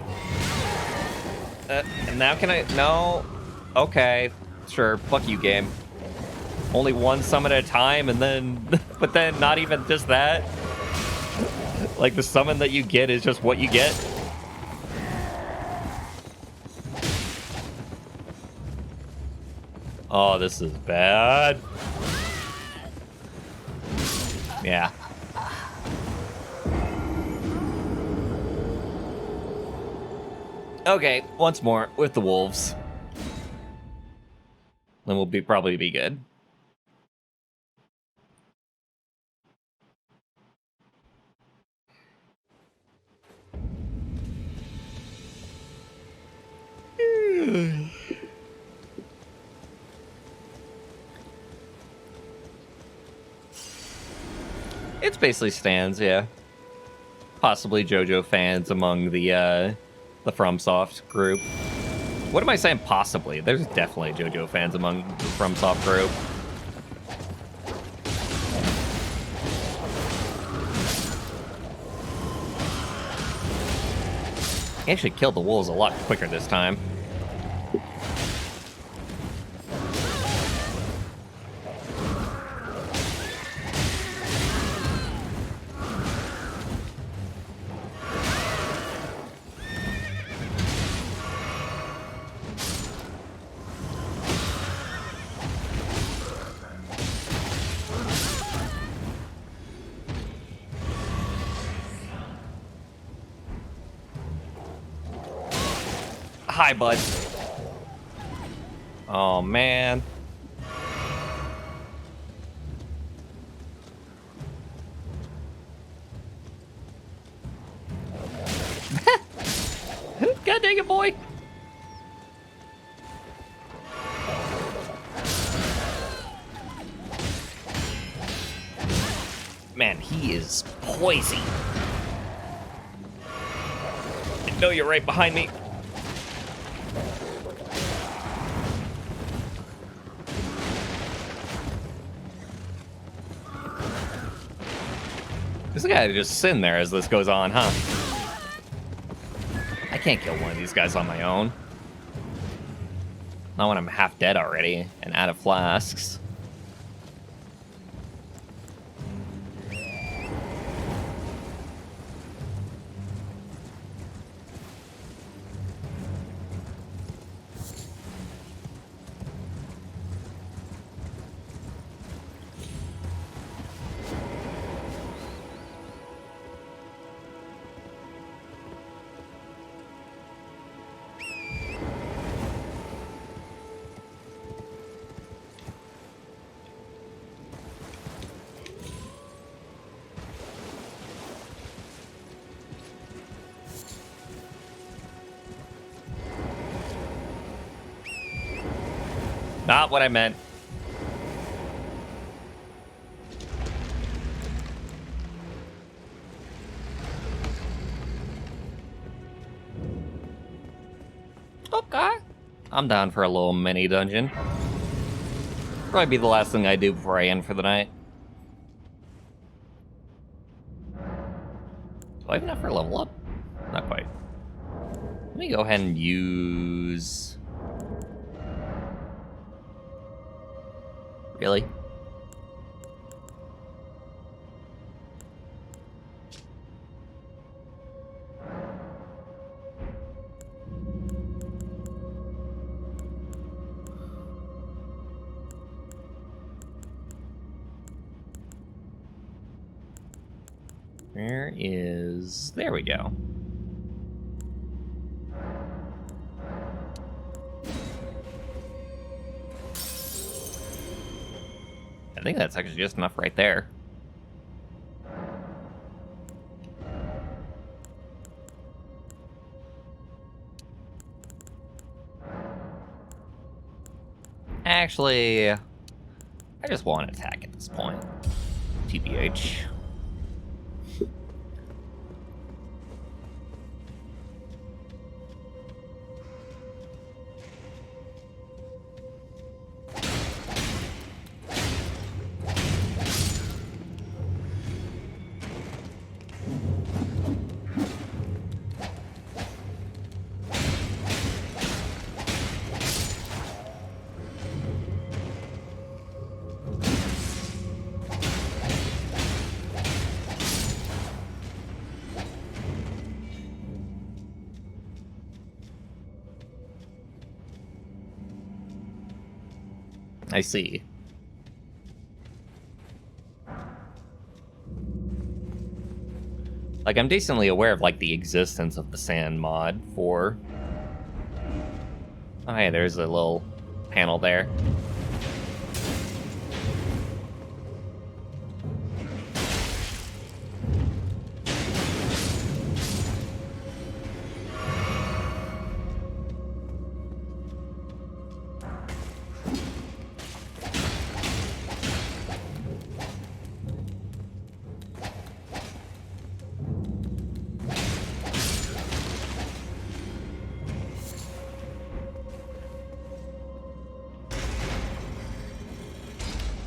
And now can I? No. Okay, sure. Fuck you, game. Only one summon at a time, and then, but then not even just that. Like the summon that you get is just what you get. Oh, this is bad. Yeah. Okay, once more with the wolves. Then we'll probably be good. It's basically stands, yeah. Possibly JoJo fans among the FromSoft group. What am I saying possibly? There's definitely JoJo fans among the FromSoft group. He actually killed the wolves a lot quicker this time. Hi, bud. Oh, man. God dang it, boy. Man, he is poisey. I know you're right behind me. This guy just sitting there as this goes on, huh? I can't kill one of these guys on my own. Not when I'm half dead already and out of flasks. Not what I meant. Okay. I'm down for a little mini dungeon. Probably be the last thing I do before I end for the night. Do I have enough for a level up? Not quite. Let me go ahead and use... Really? Where is... There we go. I think that's actually just enough right there. Actually, I just want an attack at this point. TBH. I see. Like, I'm decently aware of, like, the existence of the sand mod for... Oh, hey, there's a little panel there.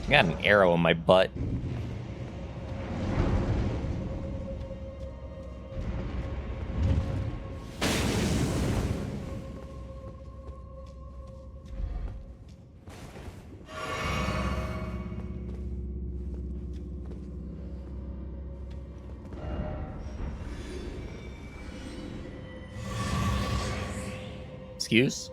I got an arrow in my butt. Excuse?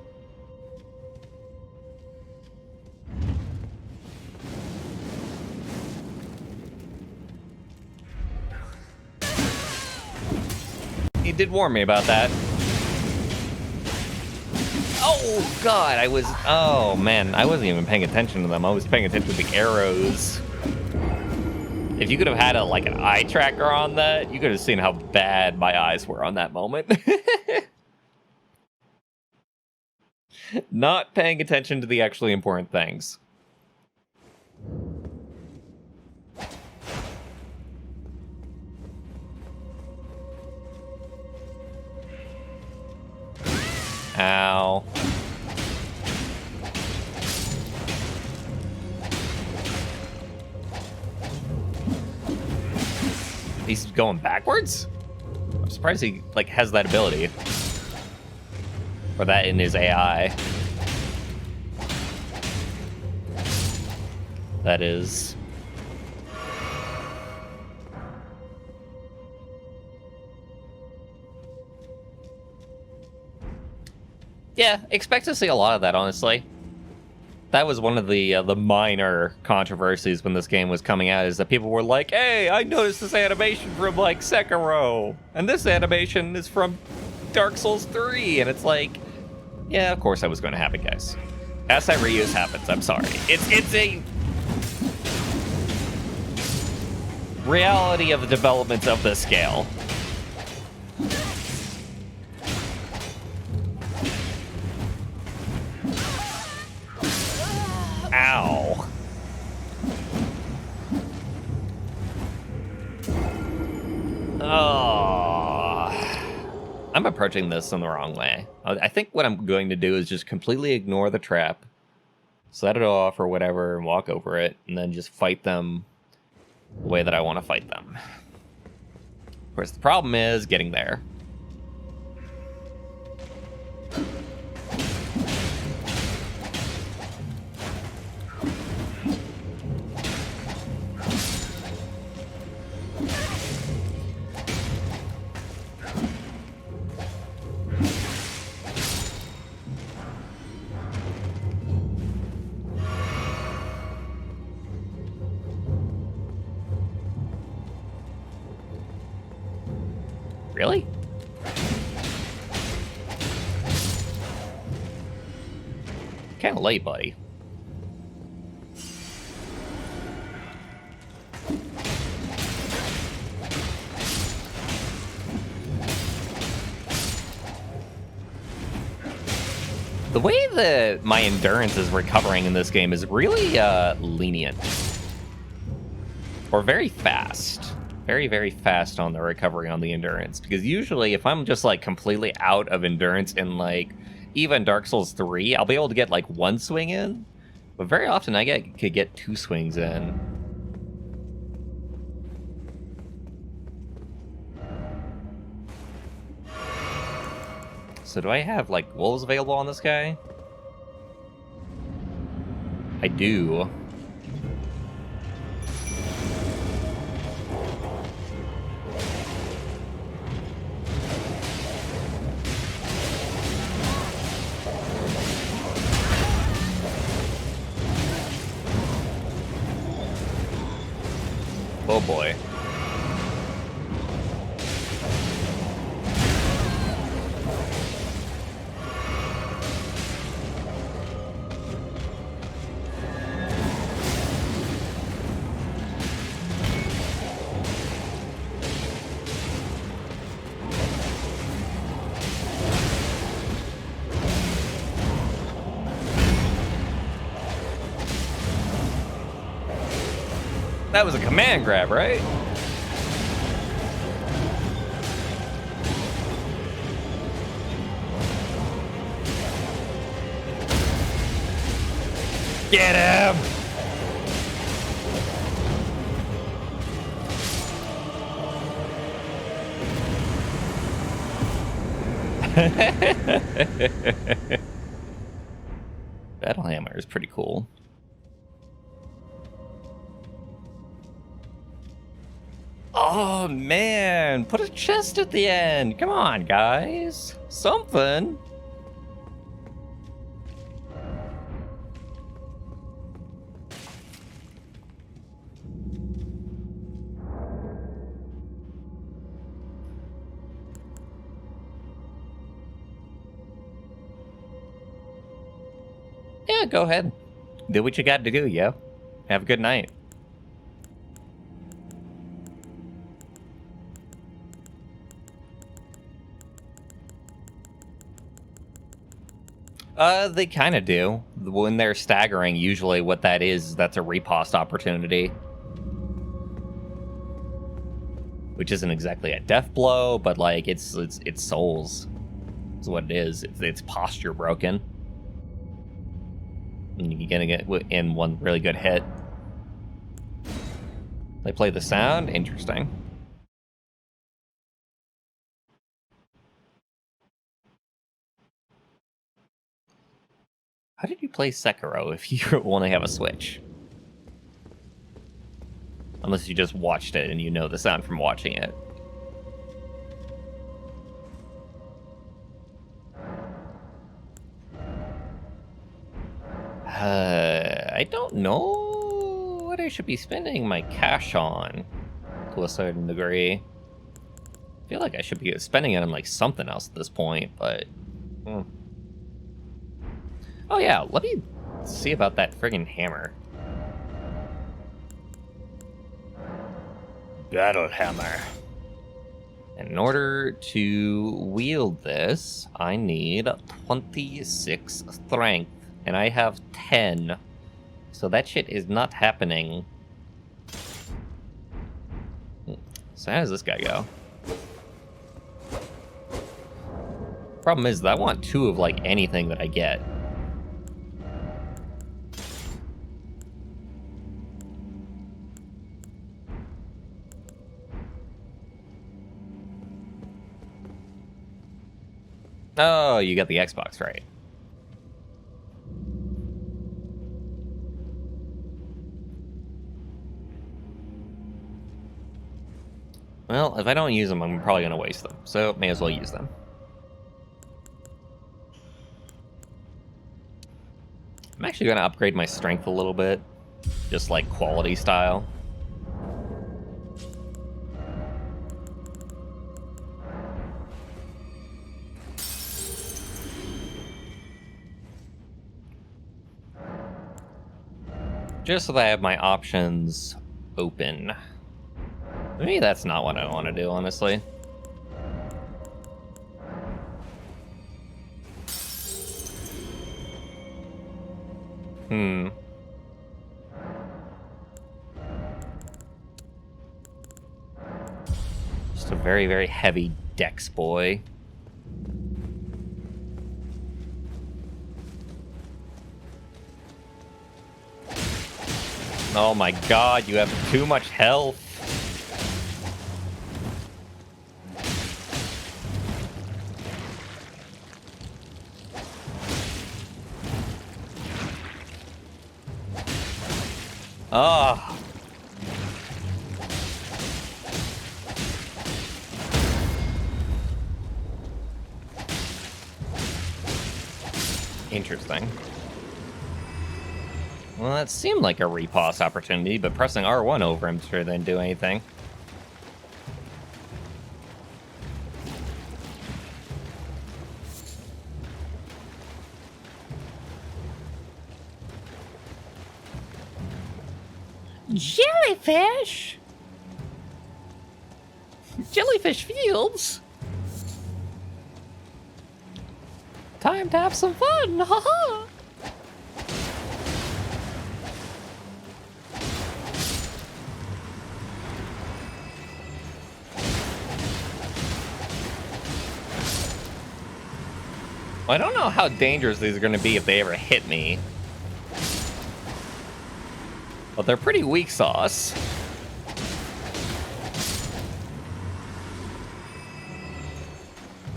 He did warn me about that. Oh, God, oh, man, I wasn't even paying attention to them. I was paying attention to the arrows. If you could have had, like, an eye tracker on that, you could have seen how bad my eyes were on that moment. Not paying attention to the actually important things. Ow. He's going backwards? I'm surprised he, like, has that ability. Or that in his AI. That is... Yeah, expect to see a lot of that, honestly. That was one of the minor controversies when this game was coming out, is that people were like, hey, I noticed this animation from, like, Sekiro, and this animation is from Dark Souls 3, and it's like, yeah, of course that was going to happen, guys. Asset reuse happens, I'm sorry. It's a reality of the developments of this scale. Ow. Oh. I'm approaching this in the wrong way. I think what I'm going to do is just completely ignore the trap, set it off or whatever, and walk over it, and then just fight them the way that I want to fight them. Of course, the problem is getting there. Really? Kind of late, buddy. The way that my endurance is recovering in this game is really lenient. Or very fast. Very, very fast on the recovery on the endurance. Because usually if I'm just like completely out of endurance in like even Dark Souls 3, I'll be able to get like one swing in. But very often I could get 2 swings in. So do I have like wolves available on this guy? I do. Oh boy. That was a command grab, right? Get him! Battle hammer is pretty cool. Oh man, put a chest at the end. Come on, guys. Something. Yeah, go ahead. Do what you got to do, yo. Have a good night. They kind of do. When they're staggering, usually what that is, that's a riposte opportunity. Which isn't exactly a death blow, but like, it's souls. Is what it is. It's posture broken. And you're gonna get in one really good hit. They play the sound? Interesting. How did you play Sekiro if you only have a Switch? Unless you just watched it and you know the sound from watching it. I don't know what I should be spending my cash on to a certain degree. I feel like I should be spending it on like something else at this point, but... Oh yeah, let me see about that friggin' hammer. Battle hammer. In order to wield this, I need 26 strength, and I have 10. So that shit is not happening. So how does this guy go? Problem is, I want 2 of like anything that I get. Oh, you got the Xbox, right. Well, if I don't use them, I'm probably going to waste them. So, may as well use them. I'm actually going to upgrade my strength a little bit. Just like quality style. Just so that I have my options open. Maybe that's not what I want to do, honestly. Just a very, very heavy dex boy. Oh my god, you have too much health. Oh. Interesting. Well, that seemed like a repause opportunity, but pressing R1 over him sure didn't do anything. Jellyfish? Jellyfish Fields? Time to have some fun, haha! Well, I don't know how dangerous these are going to be if they ever hit me. But they're pretty weak sauce.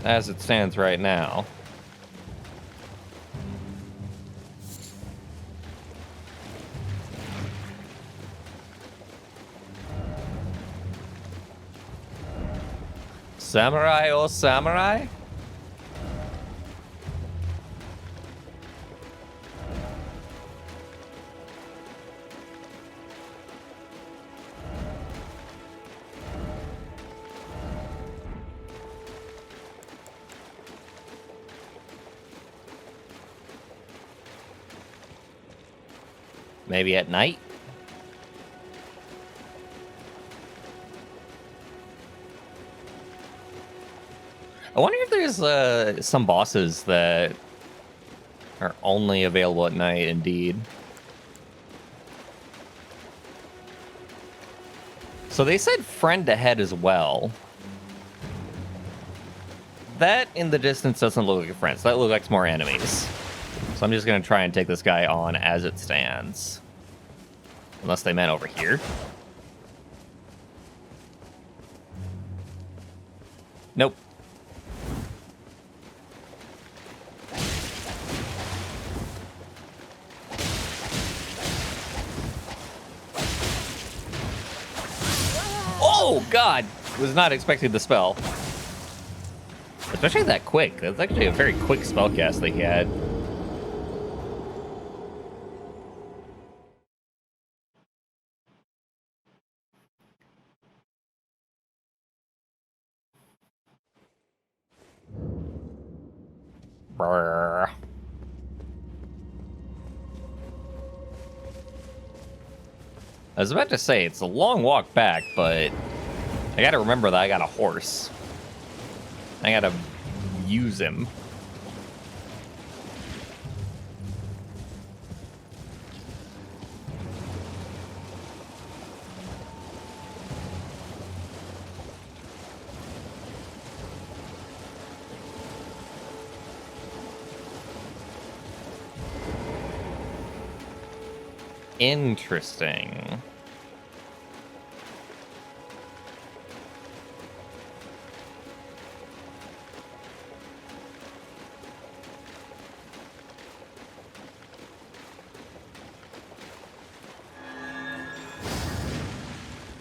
As it stands right now. Samurai, oh samurai? Maybe at night? I wonder if there's some bosses that are only available at night, indeed. So they said friend ahead as well. That in the distance doesn't look like friends. That looks like more enemies. So I'm just going to try and take this guy on as it stands. Unless they meant over here. Nope. Oh, God! Was not expecting the spell. Especially that quick. That's actually a very quick spellcast that he had. Brrr. I was about to say, it's a long walk back, but I gotta remember that I got a horse. I gotta use him. Interesting.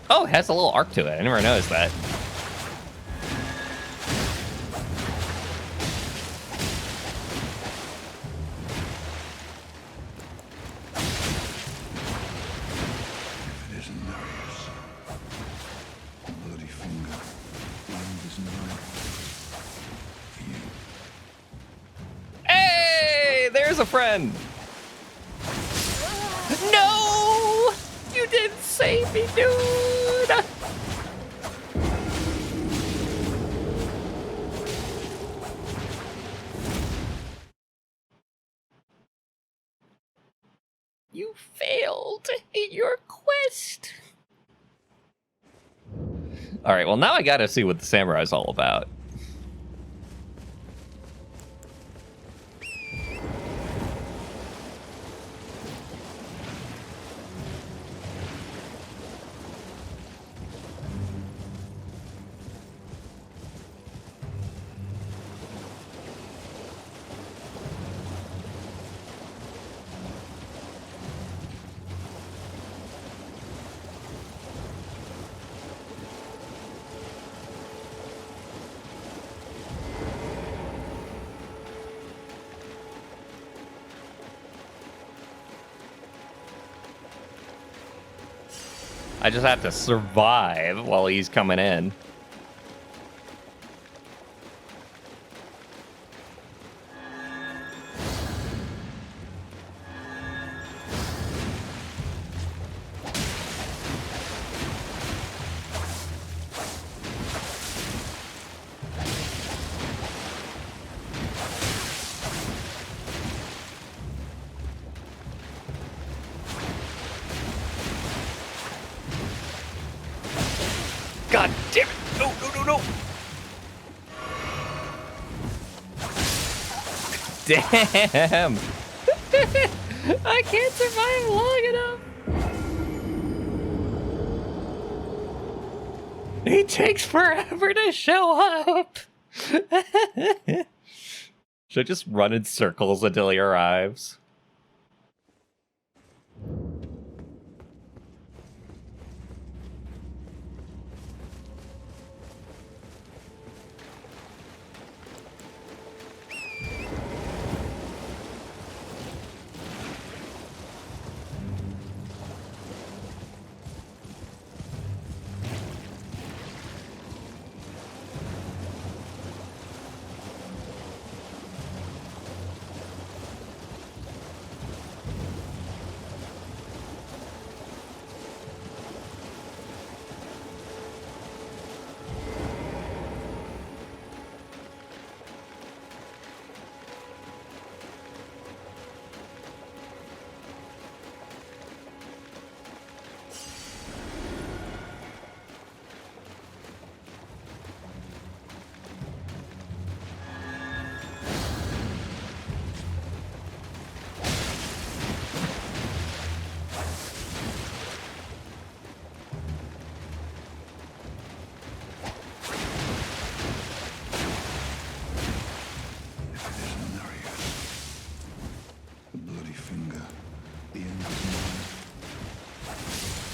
Oh, it has a little arc to it. I never noticed that. A friend. No! You didn't save me, dude! You failed in your quest. Alright, well now I gotta see what the samurai's all about. I just have to survive while he's coming in. God damn it! No, no, no, no! Damn! I can't survive long enough! He takes forever to show up! Should I just run in circles until he arrives?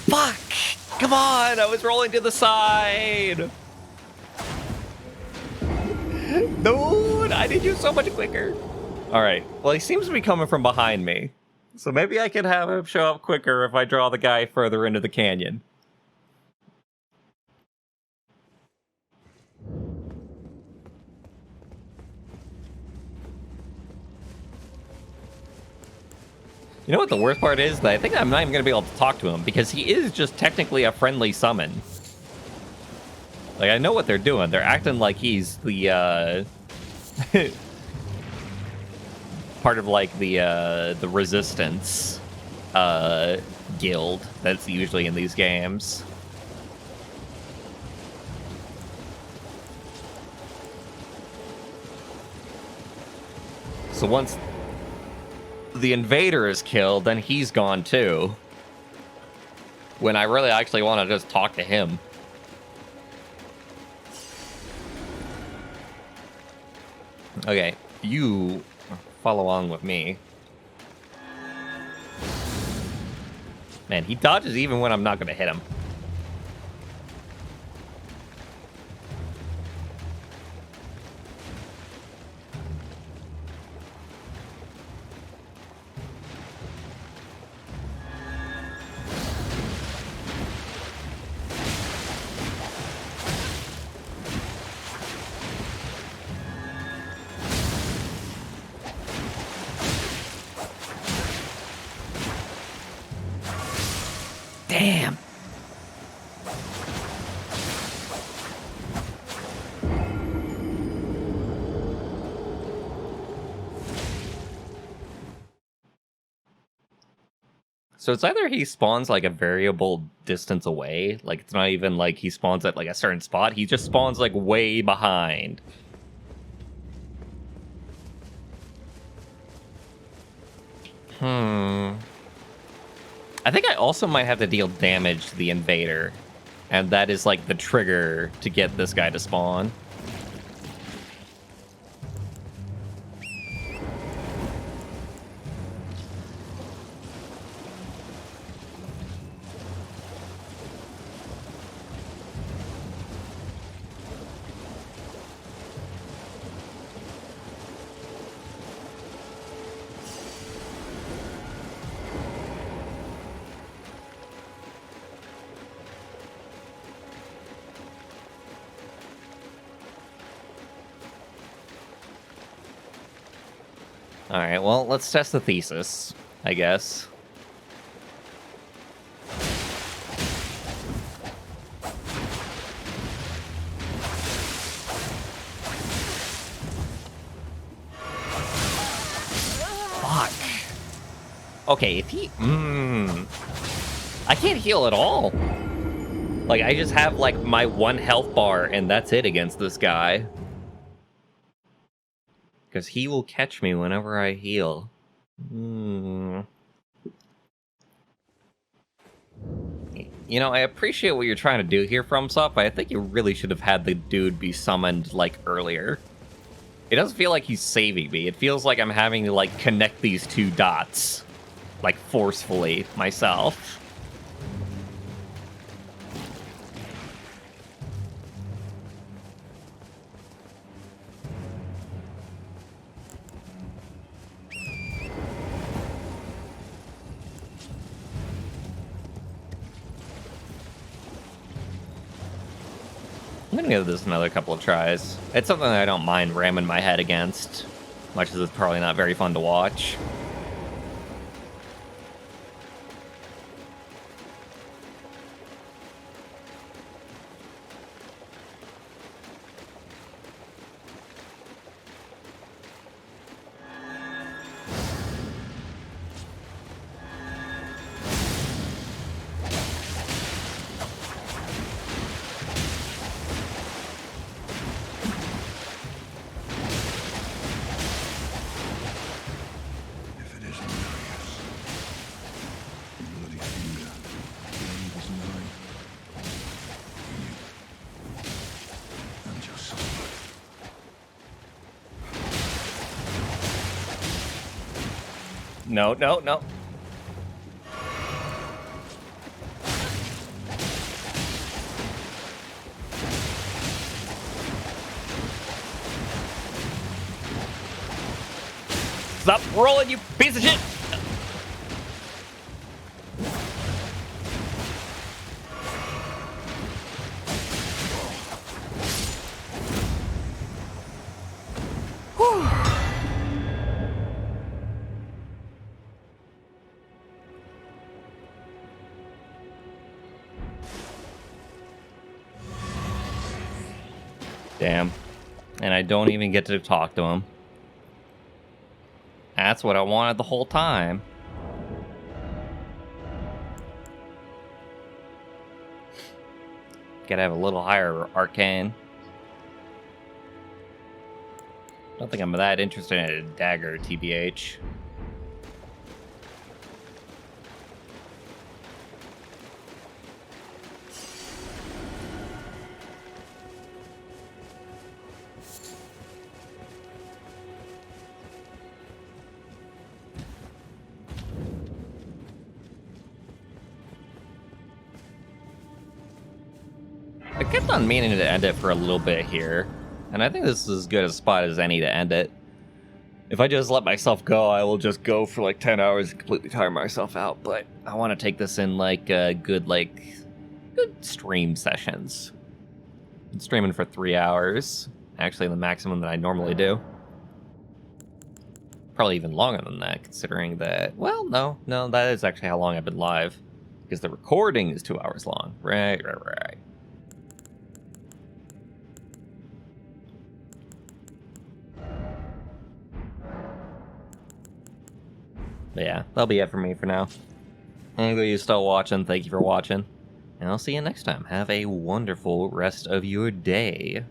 Fuck! Come on! I was rolling to the side! Dude, I did you so much quicker. Alright, well, he seems to be coming from behind me. So maybe I could have him show up quicker if I draw the guy further into the canyon. You know what the worst part is? That I think I'm not even going to be able to talk to him, because he is just technically a friendly summon. Like, I know what they're doing. They're acting like he's the, part of, like, the resistance, guild that's usually in these games. So once the invader is killed, then he's gone too. When I really actually want to just talk to him. Okay, you follow along with me. Man, he dodges even when I'm not going to hit him. Damn. So it's either he spawns like a variable distance away, like it's not even like he spawns at like a certain spot, he just spawns like way behind. I think I also might have to deal damage to the invader, and that is like the trigger to get this guy to spawn. Alright, well, let's test the thesis, I guess. Fuck. Okay, if he... I can't heal at all. Like, I just have, like, my 1 health bar, and that's it against this guy. Because he will catch me whenever I heal. You know, I appreciate what you're trying to do here, FromSoft, but I think you really should have had the dude be summoned, like, earlier. It doesn't feel like he's saving me. It feels like I'm having to, like, connect these 2 dots, like, forcefully myself. I'm gonna give this another couple of tries. It's something that I don't mind ramming my head against, much as it's probably not very fun to watch. No, no, no. Stop rolling, you piece of shit! Damn. And I don't even get to talk to him. That's what I wanted the whole time. Gotta have a little higher arcane. Don't think I'm that interested in a dagger, TBH. I kept on meaning to end it for a little bit here, and I think this is as good a spot as any to end it. If I just let myself go, I will just go for like 10 hours and completely tire myself out, but I want to take this in like good stream sessions. I'm streaming for 3 hours, actually the maximum that I normally do. Probably even longer than that, considering that, well, no, that is actually how long I've been live, because the recording is 2 hours long. Right. But yeah, that'll be it for me for now. Anybody who's still watching, thank you for watching. And I'll see you next time. Have a wonderful rest of your day.